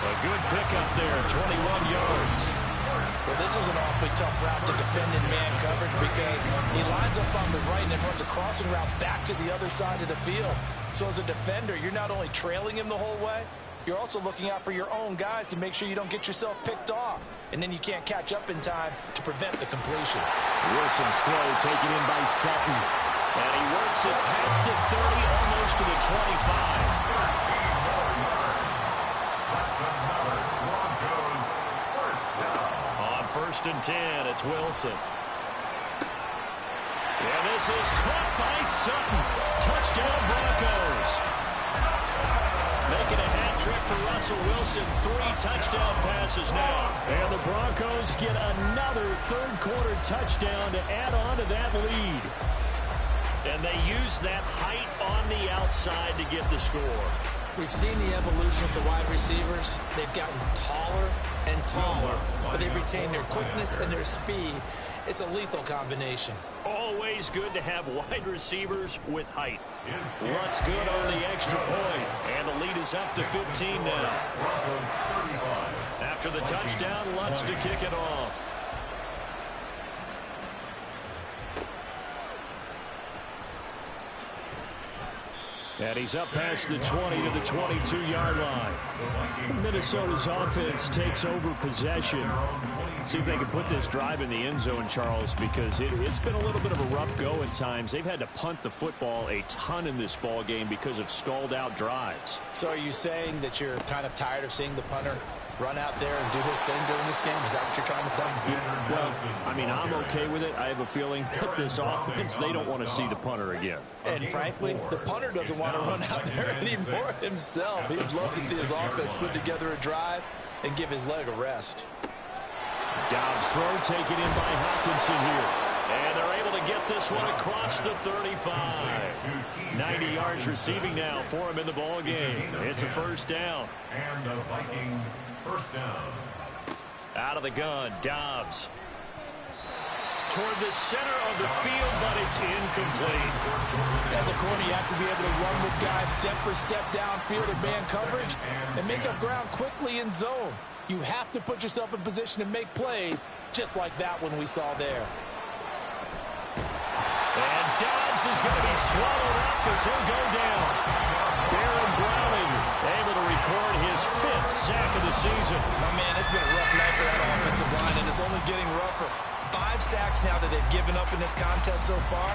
A good pickup there, 21 yards. Well, this is an awfully tough route to defend in man coverage because he lines up on the right and then runs a crossing route back to the other side of the field. So as a defender, you're not only trailing him the whole way, you're also looking out for your own guys to make sure you don't get yourself picked off. And then you can't catch up in time to prevent the completion. Wilson's throw taken in by Sutton. And he works it past the 30, almost to the 25. On 1st and 10, it's Wilson. And this is caught by Sutton. Touchdown, Broncos. Making a hat trick for Russell Wilson. 3 touchdown passes now. And the Broncos get another 3rd quarter touchdown to add on to that lead. And they use that height on the outside to get the score. We've seen the evolution of the wide receivers. They've gotten taller and taller, but they've retained their quickness and their speed. It's a lethal combination. Always good to have wide receivers with height. Lutz good on the extra point, and the lead is up to 15 now. After the touchdown, Lutz to kick it off. And he's up past the 20 to the 22-yard line. Minnesota's offense takes over possession. See if they can put this drive in the end zone, Charles, because it's been a little bit of a rough go at times. They've had to punt the football a ton in this ball game because of stalled-out drives. So are you saying that you're kind of tired of seeing the punter run out there and do his thing during this game? Is that what you're trying to say? Well, I mean, I'm okay with it. I have a feeling that this offense, they don't want to see the punter again. And frankly, the punter doesn't want to run out there anymore himself. He'd love to see his offense put together a drive and give his leg a rest. Dobbs throw taken in by Hopkinson here. And they're able to get this one across the 35. 90 yards receiving now for him in the ball game. It's a first down. And the Vikings first down. Out of the gun, Dobbs. Toward the center of the field, but it's incomplete. As a corner, you have to be able to run with guys step for step downfield in man coverage and make up ground quickly in zone. You have to put yourself in position to make plays, just like that one we saw there. And Dobbs is going to be swallowed up as he'll go down. Baron Browning able to record his 5th sack of the season. Oh, man, it's been a rough night for that offensive line, and it's only getting rougher. 5 sacks now that they've given up in this contest so far.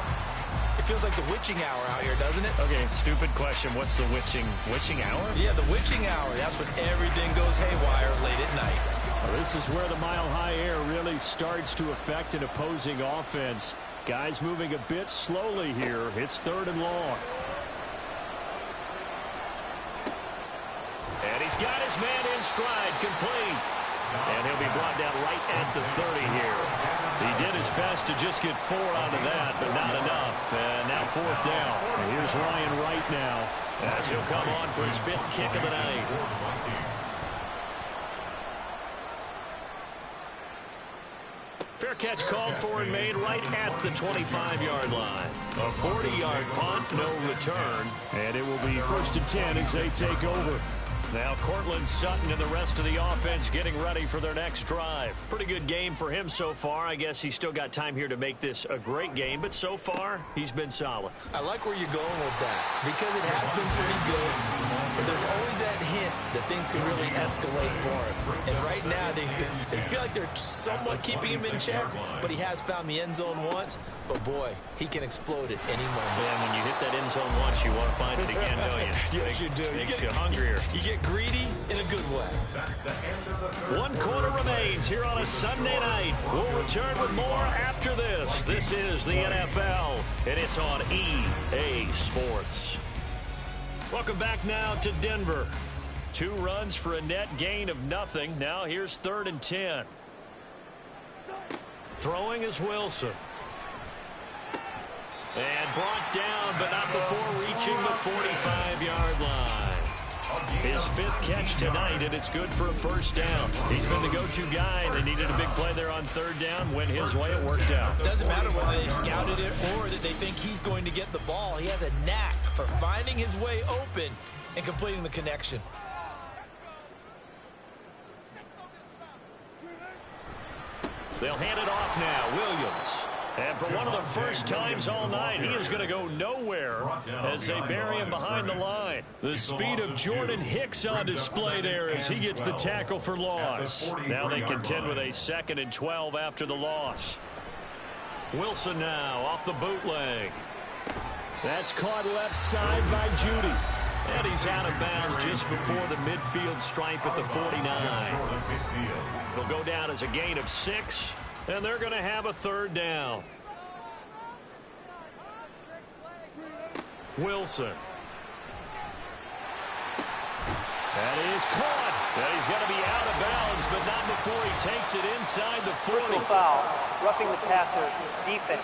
It feels like the witching hour out here, doesn't it? Okay, stupid question. What's the witching hour? Yeah, the witching hour. That's when everything goes haywire late at night. Well, this is where the mile-high air really starts to affect an opposing offense. Guys moving a bit slowly here. It's 3rd and long. And he's got his man in stride, complete. And he'll be brought down right at the 30 here. He did his best to just get 4 out of that, but not enough. And now 4th down. And here's Ryan Wright now as he'll come on for his 5th kick of the night. Fair catch called for and made right at the 25-yard line. A 40-yard punt, no return. And it will be 1st and 10 as they take over. Now Cortland Sutton and the rest of the offense getting ready for their next drive. Pretty good game for him so far. I guess he's still got time here to make this a great game, but so far he's been solid. I like where you're going with that because it has been pretty good, but there's always that hint that things can really escalate for him. And right now they feel like they're somewhat keeping him in check, but he has found the end zone once. But boy, he can explode at any moment. Yeah, when you hit that end zone once, you want to find it again, don't you? Yes, you do. You get hungrier. You get greedy in a good way. 1 quarter remains here on a Sunday night. We'll return with more after this. This is the NFL, and it's on EA Sports. Welcome back now to Denver. 2 runs for a net gain of nothing. Now here's 3rd and 10. Throwing is Wilson. And brought down, but not before reaching the 45-yard line. His 5th catch tonight, and it's good for a first down. He's been the go-to guy. They needed a big play there on 3rd down. Went his way, it worked out. Doesn't matter whether they scouted it or that they think he's going to get the ball. He has a knack for finding his way open and completing the connection. They'll hand it off now. Williams. And for one of the first times all night, he is going to go nowhere as they bury him behind the line. The speed of Jordan Hicks on display there as he gets the tackle for loss. Now they contend with a 2nd and 12 after the loss. Wilson now off the bootleg. That's caught left side by Judy. And he's out of bounds just before the midfield stripe at the 49. He'll go down as a gain of 6. And they're going to have a 3rd down. Wilson. That is caught. And he's going to be out of bounds, but not before he takes it inside the 40. Personal foul, roughing the passer, defense.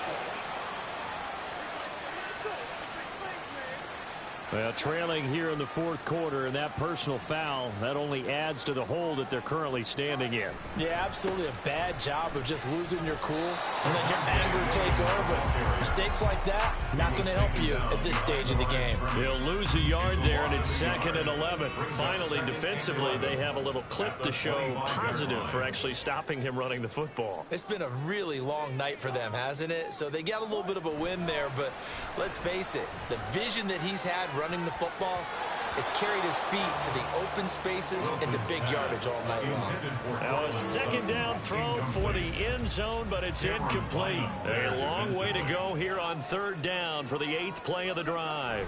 Well, trailing here in the 4th quarter, and that personal foul, that only adds to the hole that they're currently standing in. Yeah, absolutely a bad job of just losing your cool and letting your anger take over. Mistakes like that, not going to help you at this stage of the game. They'll lose a yard there, and it's 2nd and 11. Finally, defensively, they have a little clip to show positive for actually stopping him running the football. It's been a really long night for them, hasn't it? So they got a little bit of a win there, but let's face it, the vision that he's had running the football has carried his feet to the open spaces and the big yardage all night long. Now a second down throw for the end zone, but it's incomplete. A long way to go here on third down for the 8th play of the drive.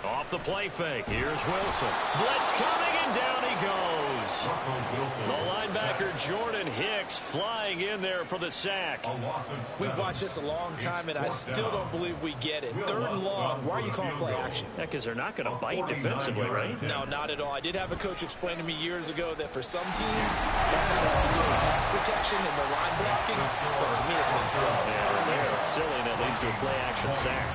Off the play fake. Here's Wilson. Blitz coming, and down he goes. The linebacker Jordan Hicks flying in there for the sack. We've watched this a long time, and I still don't believe we get it. Third and long. Why are you calling play action? Yeah, because they're not going to bite defensively, right? No, not at all. I did have a coach explain to me years ago that for some teams, that's how they have to deal with pass protection and their line blocking. But to me, it seems silly. Yeah, they're silly, and that leads to a play action sack.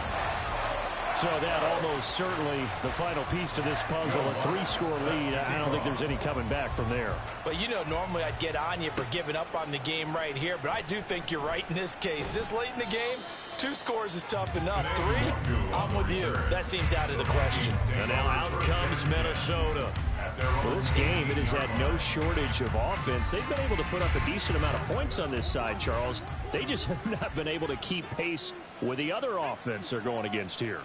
So that almost certainly the final piece to this puzzle, a 3-score lead. I don't think there's any coming back from there. But, you know, normally I'd get on you for giving up on the game right here, but I do think you're right in this case. This late in the game, 2 scores is tough enough. 3, I'm with you. That seems out of the question. And now out comes Minnesota. Well, this game, it has had no shortage of offense. They've been able to put up a decent amount of points on this side, Charles. They just have not been able to keep pace with the other offense they're going against here.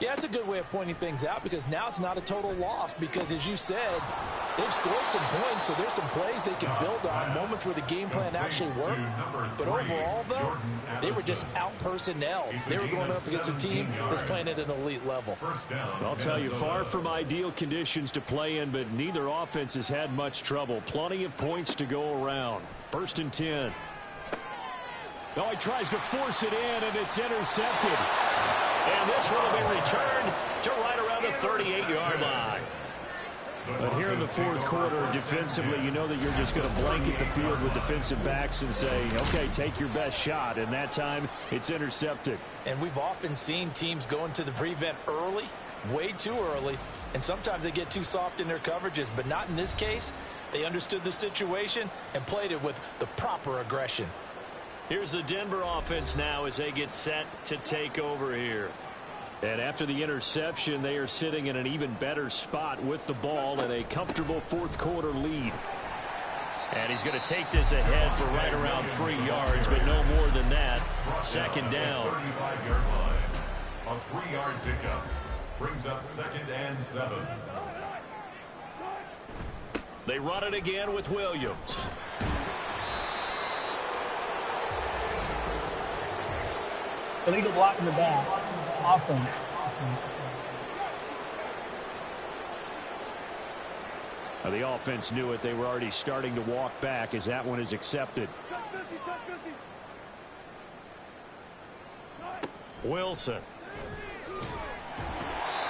Yeah, that's a good way of pointing things out because now it's not a total loss because, as you said, they've scored some points, so there's some plays they can build on, moments where the game plan actually worked. But overall, though, they were just out-personnel. They were going up against a team that's playing at an elite level. I'll tell you, far from ideal conditions to play in, but neither offense has had much trouble. Plenty of points to go around. 1st and 10. Oh, he tries to force it in, and it's intercepted. And this one will be returned to right around the 38-yard line. But here in the 4th quarter, defensively, you know that you're just going to blanket the field with defensive backs and say, okay, take your best shot. And that time, it's intercepted. And we've often seen teams go into the prevent early, way too early, and sometimes they get too soft in their coverages, but not in this case. They understood the situation and played it with the proper aggression. Here's the Denver offense now as they get set to take over here. And after the interception, they are sitting in an even better spot with the ball and a comfortable 4th quarter lead. And he's going to take this ahead for right around 3 yards, but no more than that. 2nd down. 35-yard line. A 3-yard pickup brings up 2nd and 7. They run it again with Williams. Illegal block in the back. Offense. Now, the offense knew it. They were already starting to walk back as that one is accepted. Wilson.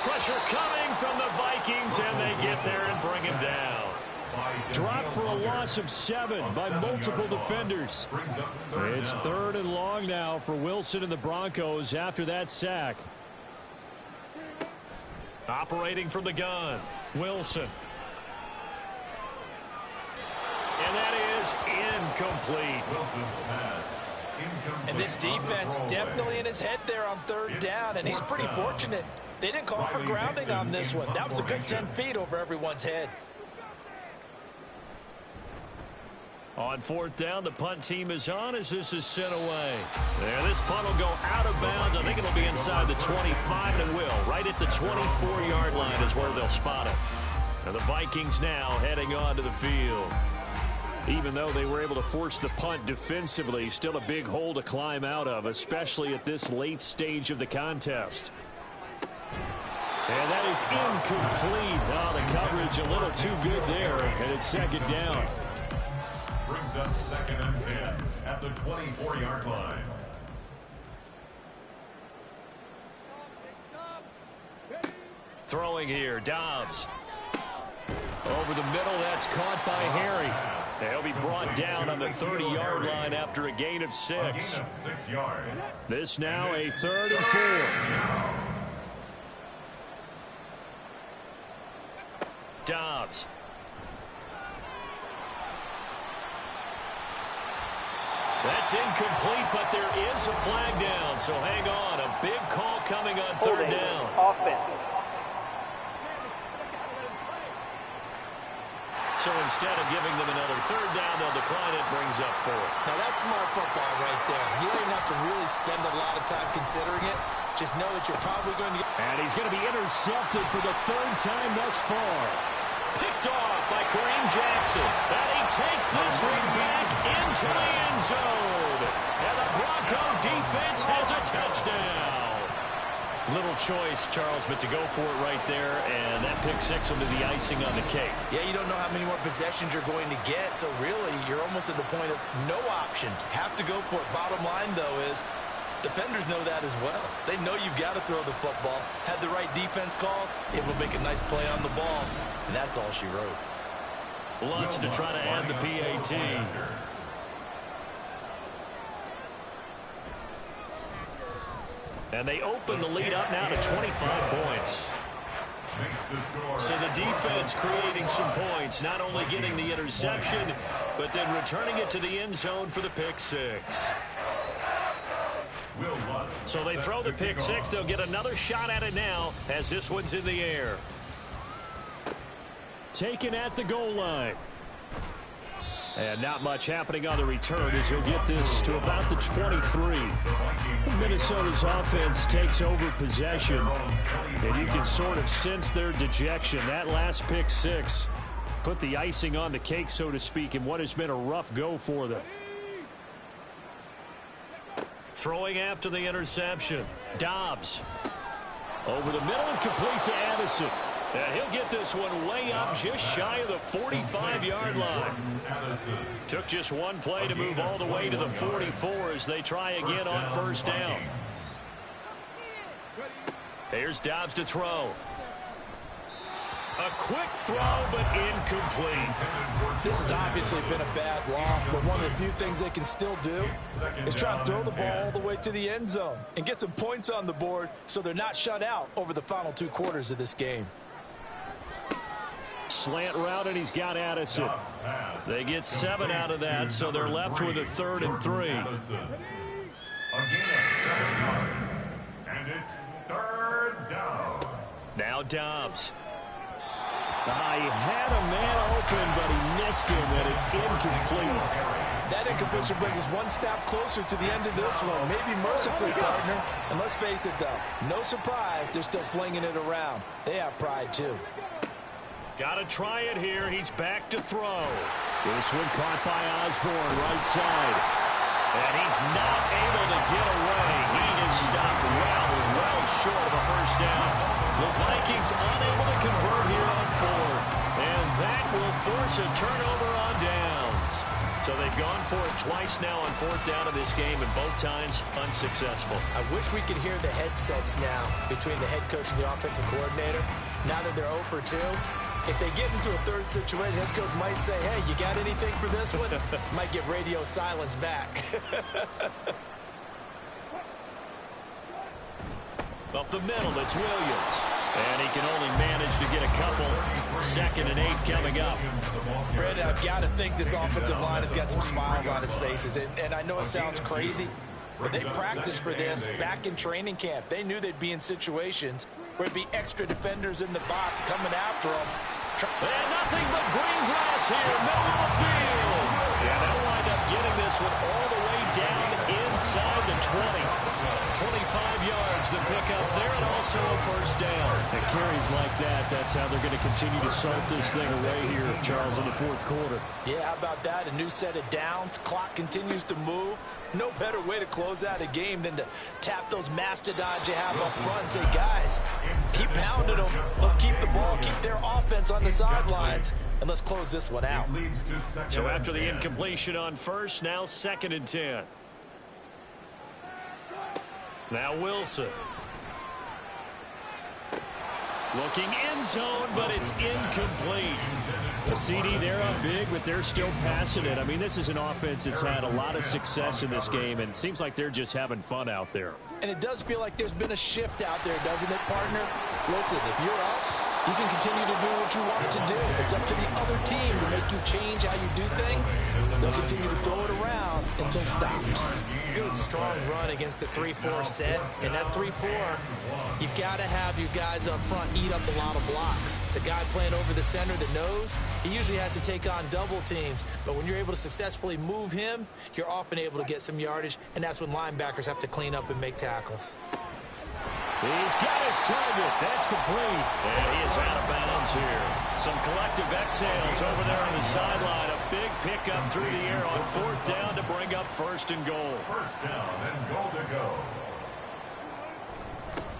Pressure coming from the Vikings, and they get there and bring him down. Dropped for a loss of 7 by multiple defenders. It's 3rd and long now for Wilson and the Broncos after that sack. Operating from the gun, Wilson. And that is incomplete. Wilson's pass. Incomplete. And this defense definitely in his head there on 3rd down, and he's pretty fortunate. They didn't call for grounding on this one. That was a good 10 feet over everyone's head. On 4th down, the punt team is on as this is sent away. And this punt will go out of bounds. I think it'll be inside the 25, and it will. Right at the 24-yard line is where they'll spot it. And the Vikings now heading on to the field. Even though they were able to force the punt defensively, still a big hole to climb out of, especially at this late stage of the contest. And that is incomplete. Oh, the coverage a little too good there, and it's 2nd down. Brings up 2nd and 10 at the 24-yard line. Throwing here, Dobbs. Over the middle, that's caught by Harry. They'll be brought down on the 30-yard line after a gain of 6. 6 yards. This now a 3rd and 4. Dobbs. That's incomplete, but there is a flag down, so hang on. A big call coming on 3rd down. Offense. So instead of giving them another 3rd down, they'll decline it, brings up 4. Now, that's smart football right there. You don't even have to really spend a lot of time considering it. just know that you're probably going to get... And he's going to be intercepted for the third time thus far. Picked off by Kareem Jackson. And he takes this one back into the end zone. And the Bronco defense has a touchdown. Little choice, Charles, but to go for it right there, and that pick six will be the icing on the cake. Yeah, you don't know how many more possessions you're going to get, so really you're almost at the point of no options. Have to go for it. Bottom line, though, is defenders know that as well. They know you've got to throw the football. Had the right defense call, it will make a nice play on the ball, and that's all she wrote. Lutz to try to add the PAT. And they open the lead up now to 25 points. So the defense creating some points, not only getting the interception, but then returning it to the end zone for the pick six. So they throw the pick six. They'll get another shot at it now as this one's in the air. Taken at the goal line. And not much happening on the return as he'll get this to about the 23. Minnesota's offense takes over possession, and you can sort of sense their dejection. That last pick six put the icing on the cake, so to speak, in what has been a rough go for them. Throwing after the interception. Dobbs over the middle and complete to Addison. And he'll get this one way up just shy of the 45-yard line. Took just one play to move all the way to the 44 as they try again on first down. Here's Dobbs to throw. A quick throw, but incomplete. This has obviously been a bad loss, but one of the few things they can still do is try to throw the ball all the way to the end zone and get some points on the board so they're not shut out over the final 2 quarters of this game. Slant route, and he's got Addison. They get 7 out of that, so they're left with a 3rd and 3. A gain of 7 yards, and it's 3rd down. Now Dobbs. He had a man open, but he missed him, and it's incomplete. That incompletion brings us one step closer to the end of this one. Maybe mercifully, partner. And let's face it, though, no surprise, they're still flinging it around. They have pride, too. Got to try it here. He's back to throw. This one caught by Osborne, right side. And he's not able to get away. He is stopped well short of a first down. The Vikings unable to convert here on 4th. And that will force a turnover on downs. So they've gone for it twice now on 4th down in this game, and both times unsuccessful. I wish we could hear the headsets now between the head coach and the offensive coordinator. Now that they're 0 for 2. If they get into a 3rd situation, head coach might say, hey, you got anything for this one? Might get radio silence back. Up the middle, it's Williams. And he can only manage to get a couple. 2nd and 8 coming up. Brandon, I've got to think this offensive line has got some smiles on its faces. And I know it sounds crazy, but they practiced for this back in training camp. They knew they'd be in situations where it'd be extra defenders in the box coming after them. And nothing but green grass here, middle of the field. And they'll wind up getting this one all the way down inside the 20. 25 yards to pick up there, and also a first down. And carries like that, that's how they're going to continue to salt this thing away here, Charles, in the 4th quarter. Yeah, how about that? A new set of downs. Clock continues to move. No better way to close out a game than to tap those mastodons you have up front and say, guys, keep pounding them. Let's keep the ball, keep their offense on the sidelines, and let's close this one out. So after the incompletion on 1st, now 2nd and 10. Now Wilson. Looking end zone, but it's incomplete. The CD, they're up big, but they're still passing it. I mean, this is an offense that's had a lot of success in this game, and it seems like they're just having fun out there. And it does feel like there's been a shift out there, doesn't it, partner? Listen, if you're up, you can continue to do what you want to do. It's up to the other team to make you change how you do things. They'll continue to throw it around until stopped. Good, strong run against the 3-4 set. And that 3-4, you've got to have your guys up front eat up a lot of blocks. The guy playing over the center that knows, he usually has to take on double teams. But when you're able to successfully move him, you're often able to get some yardage, and that's when linebackers have to clean up and make tackles. He's got his target. That's complete. And he is out of bounds here. Some collective exhales over there on the sideline. A big pickup through the air on 4th down to bring up 1st and goal. 1st down and goal to go.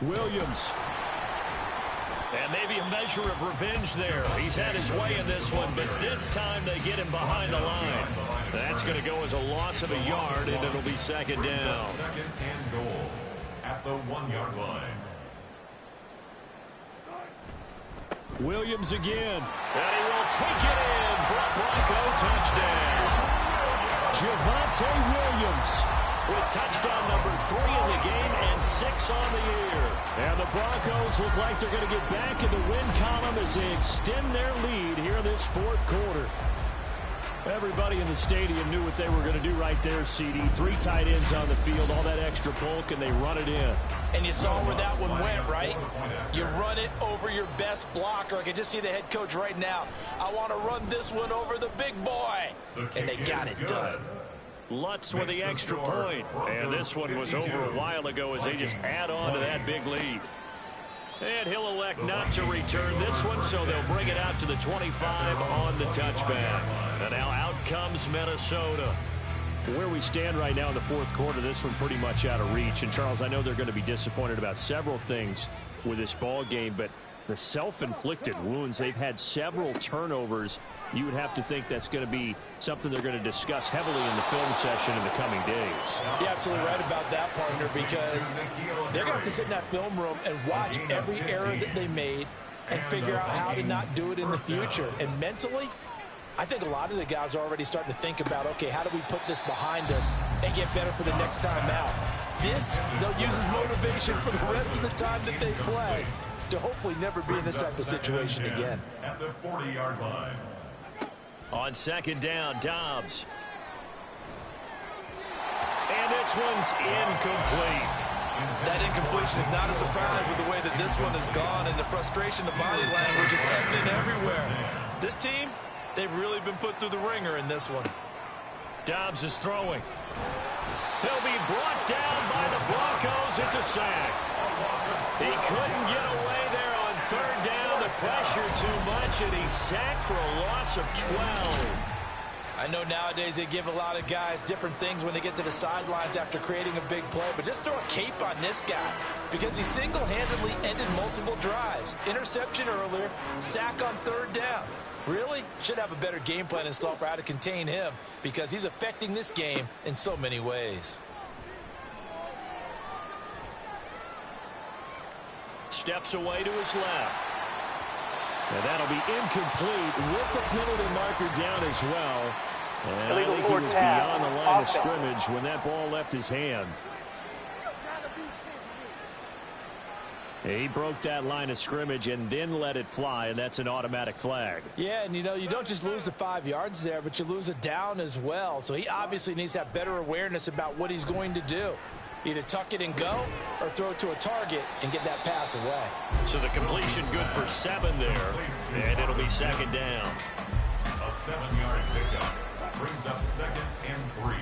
Williams. And maybe a measure of revenge there. He's had his way in this one, but this time they get him behind the line. That's going to go as a loss of a yard, and it'll be 2nd down. 2nd and goal at the 1-yard line. Williams again. And he will take it in for a Bronco touchdown. Javonte Williams with touchdown number 3 in the game and 6 on the year. And the Broncos look like they're going to get back in the win column as they extend their lead here in this 4th quarter. Everybody in the stadium knew what they were going to do right there, CD. 3 tight ends on the field, all that extra bulk, and they run it in. And you saw where that one went, right? You run it over your best blocker. I can just see the head coach right now. I want to run this one over the big boy. And they got it done. Lutz with the extra point. And this one was over a while ago as they just add on to that big lead. And he'll elect not to return this one, so they'll bring it out to the 25 on the touchback. And now out comes Minnesota. Where we stand right now in the 4th quarter, this one pretty much out of reach. And, Charles, I know they're going to be disappointed about several things with this ball game, but the self-inflicted wounds, they've had several turnovers. You would have to think that's going to be something they're going to discuss heavily in the film session in the coming days. You're absolutely right about that, partner, because they're going to have to sit in that film room and watch every error that they made and figure out how to not do it in the future. And mentally, I think a lot of the guys are already starting to think about, okay, how do we put this behind us and get better for the next time out? This, they'll use as motivation for the rest of the time that they play to hopefully never be in this type of situation again. At the 40-yard line. On 2nd down, Dobbs. And this one's incomplete. That incompletion is not a surprise with the way that this one has gone, and the frustration, the body language is evident everywhere. This team, they've really been put through the ringer in this one. Dobbs is throwing. He'll be brought down by the Broncos. It's a sack. He couldn't get away there on 3rd down. The pressure too much, and he's sacked for a loss of 12. I know nowadays they give a lot of guys different things when they get to the sidelines after creating a big play, but just throw a cape on this guy because he single-handedly ended multiple drives. Interception earlier, sack on 3rd down. Really? Should have a better game plan installed for how to contain him because he's affecting this game in so many ways. Steps away to his left. And that'll be incomplete with the penalty marker down as well. And I think he was beyond the line of scrimmage when that ball left his hand. He broke that line of scrimmage and then let it fly, and that's an automatic flag. Yeah, and you know, you don't just lose the 5 yards there, but you lose a down as well. So he obviously needs to have better awareness about what he's going to do. Either tuck it and go or throw it to a target and get that pass away. So the completion good for 7 there, and it'll be 2nd down. A 7-yard pickup brings up 2nd and 3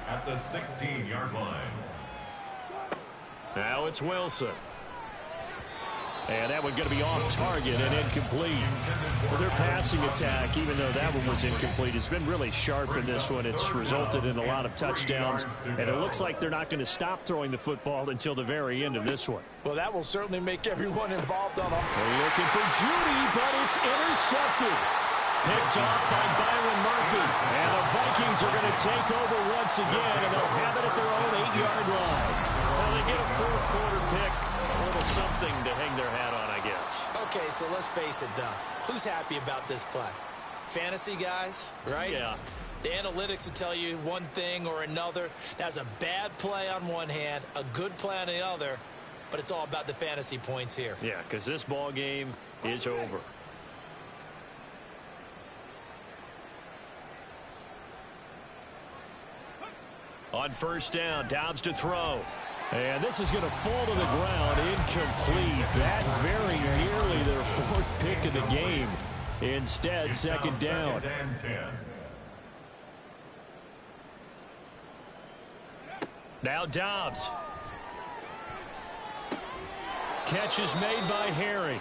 at the 16-yard line. Now it's Wilson. And that one going to be off target and incomplete. Well, their passing attack, even though that one was incomplete, has been really sharp in this one. It's resulted in a lot of touchdowns, and it looks like they're not going to stop throwing the football until the very end of this one. Well, that will certainly make everyone involved on it. They're looking for Judy, but it's intercepted. Picked off by Byron Murphy. And the Vikings are going to take over once again, and they'll have it at their own 8-yard line. Well, they get a 4th quarter pick. A little something to hang their hat on, I guess. Okay, so let's face it, though. Who's happy about this play? Fantasy guys, right? Yeah. The analytics will tell you one thing or another. That's a bad play on one hand, a good play on the other, but it's all about the fantasy points here. Yeah, because this ball game is over. On 1st down, Dobbs to throw. And this is going to fall to the ground, incomplete. That very nearly their 4th pick of the game. Instead, 2nd down. Now Dobbs. catch is made by Harry.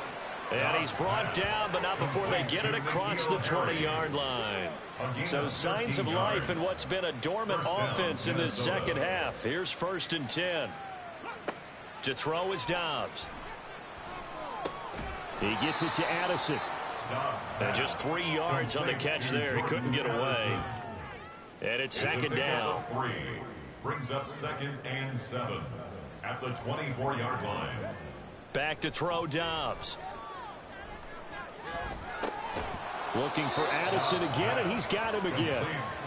And he's brought down, but not before they get it across the 20-yard line. So signs of life in what's been a dormant offense in this second half. Here's 1st and 10. To throw is Dobbs. He gets it to Addison. And just 3 yards on the catch there. He couldn't get away. And it's second down. Brings up 2nd and 7 at the 24-yard line. Back to throw Dobbs. Looking for Addison again, and he's got him again.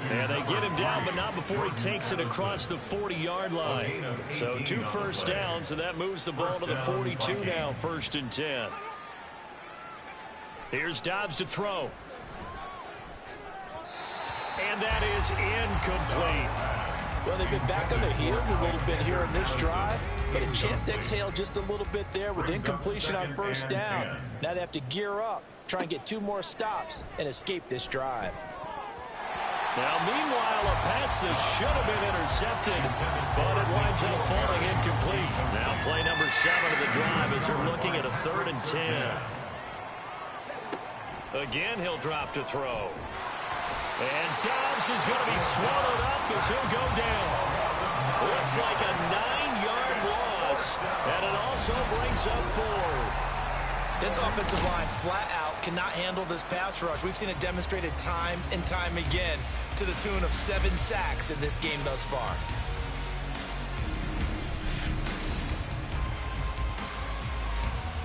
And they get him down, but not before he takes it across the 40-yard line. So 2 first downs, and that moves the ball to the 42 now, 1st and 10. Here's Dobbs to throw. And that is incomplete. Well, they've been back on their heels a little bit here in this drive, but a chance to exhale just a little bit there with incompletion on 1st down. Now they have to gear up, try and get 2 more stops and escape this drive. Now, meanwhile, a pass that should have been intercepted, but it winds up falling incomplete. Now play number 7 of the drive as they're looking at a 3rd and 10. Again, he'll drop to throw. And Dobbs is going to be swallowed up as he'll go down. Looks like a 9-yard loss, and it also brings up 4th. This offensive line flat out cannot handle this pass rush. We've seen it demonstrated time and time again to the tune of 7 sacks in this game thus far.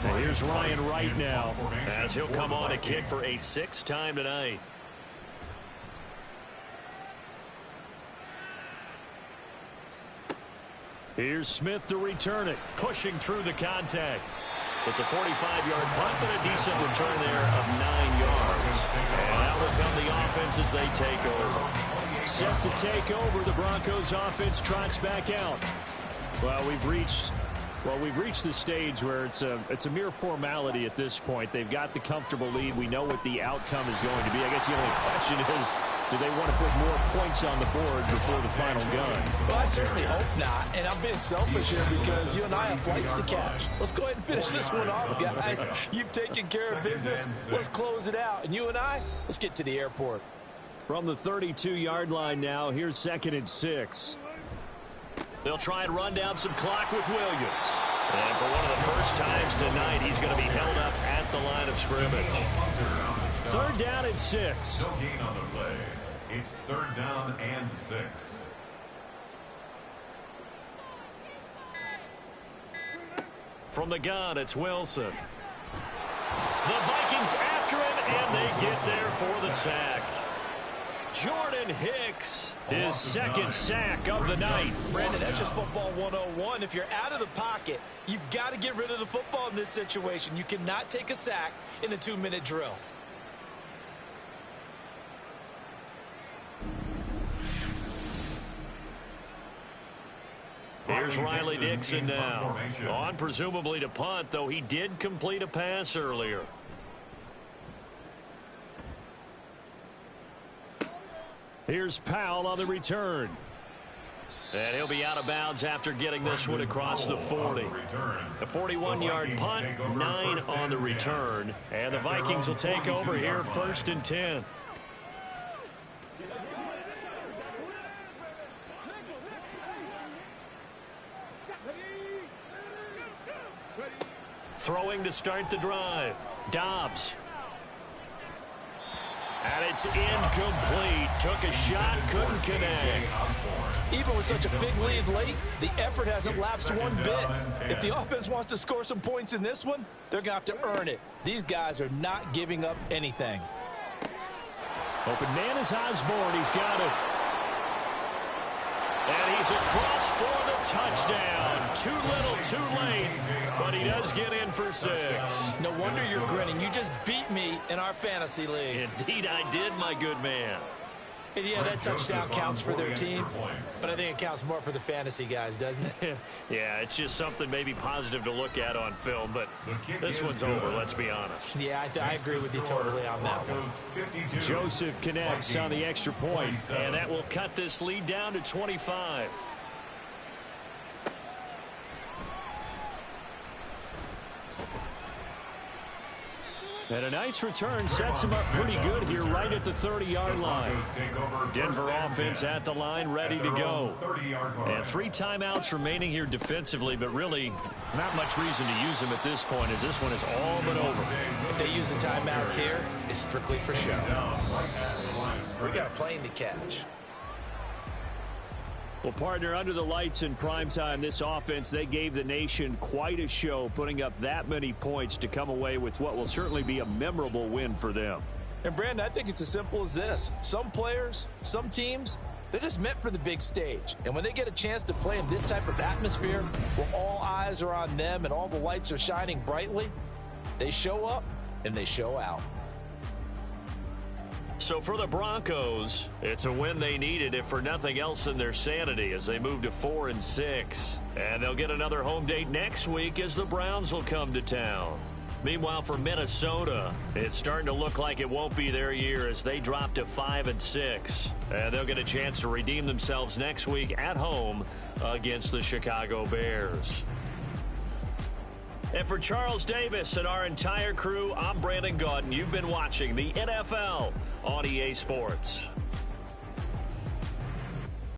And here's Ryan Wright now, as he'll come on to kick for a 6th time tonight. Here's Smith to return it. Pushing through the contact. It's a 45-yard punt, but a decent return there of 9 yards. And now will come the offense as they take over. Set to take over, the Broncos offense trots back out. Well, we've reached the stage where it's a mere formality at this point. They've got the comfortable lead. We know what the outcome is going to be. I guess the only question is, do they want to put more points on the board before the final gun? Well, I certainly hope not, and I'm being selfish here because you and I have flights to catch. Let's go ahead and finish this one off, guys. You've taken care of business. Let's close it out. And you and I, let's get to the airport. From the 32-yard line now, here's 2nd and 6. They'll try and run down some clock with Williams. And for one of the first times tonight, he's going to be held up at the line of scrimmage. 3rd down and 6. No gain on the play. It's 3rd down and 6. From the gun, it's Wilson. The Vikings after him, and they get there for the sack. Jordan Hicks, his 2nd sack of the night. Brandon, that's just football 101. If you're out of the pocket, you've got to get rid of the football in this situation. You cannot take a sack in a 2-minute drill. Here's Riley Dixon now. On presumably to punt, though he did complete a pass earlier. Here's Powell on the return. And he'll be out of bounds after getting this one across the 40. A 41-yard punt, 9 on the return. And the Vikings will take over here, 1st and 10. Throwing to start the drive. Dobbs. And it's incomplete. Took a shot, couldn't connect. Even with such a big lead late, the effort hasn't lapsed one bit. If the offense wants to score some points in this one, they're going to have to earn it. These guys are not giving up anything. Open man is Osborne. He's got it. And he's across for the touchdown. Too little, too late. But he does get in for 6. No wonder you're grinning. You just beat me in our fantasy league. Indeed I did, my good man. And yeah, that touchdown counts for their team, but I think it counts more for the fantasy guys, doesn't it? Yeah, it's just something maybe positive to look at on film, but this one's over, let's be honest. Yeah, I agree with you totally on that one. Joseph connects on the extra point, and that will cut this lead down to 25. And a nice return sets him up pretty good here right at the 30-yard line. Denver offense at the line, ready to go. And 3 timeouts remaining here defensively, but really not much reason to use them at this point as this one is all but over. If they use the timeouts here, it's strictly for show. We got a plane to catch. Well, partner, under the lights in primetime, this offense, they gave the nation quite a show, putting up that many points to come away with what will certainly be a memorable win for them. And, Brandon, I think it's as simple as this. Some players, some teams, they're just meant for the big stage. And when they get a chance to play in this type of atmosphere where all eyes are on them and all the lights are shining brightly, they show up and they show out. So for the Broncos, it's a win they needed, if for nothing else than their sanity, as they move to 4-6. And they'll get another home date next week as the Browns will come to town. Meanwhile, for Minnesota, it's starting to look like it won't be their year as they drop to 5-6. And they'll get a chance to redeem themselves next week at home against the Chicago Bears. And for Charles Davis and our entire crew, I'm Brandon Gaudin. You've been watching the NFL on EA Sports.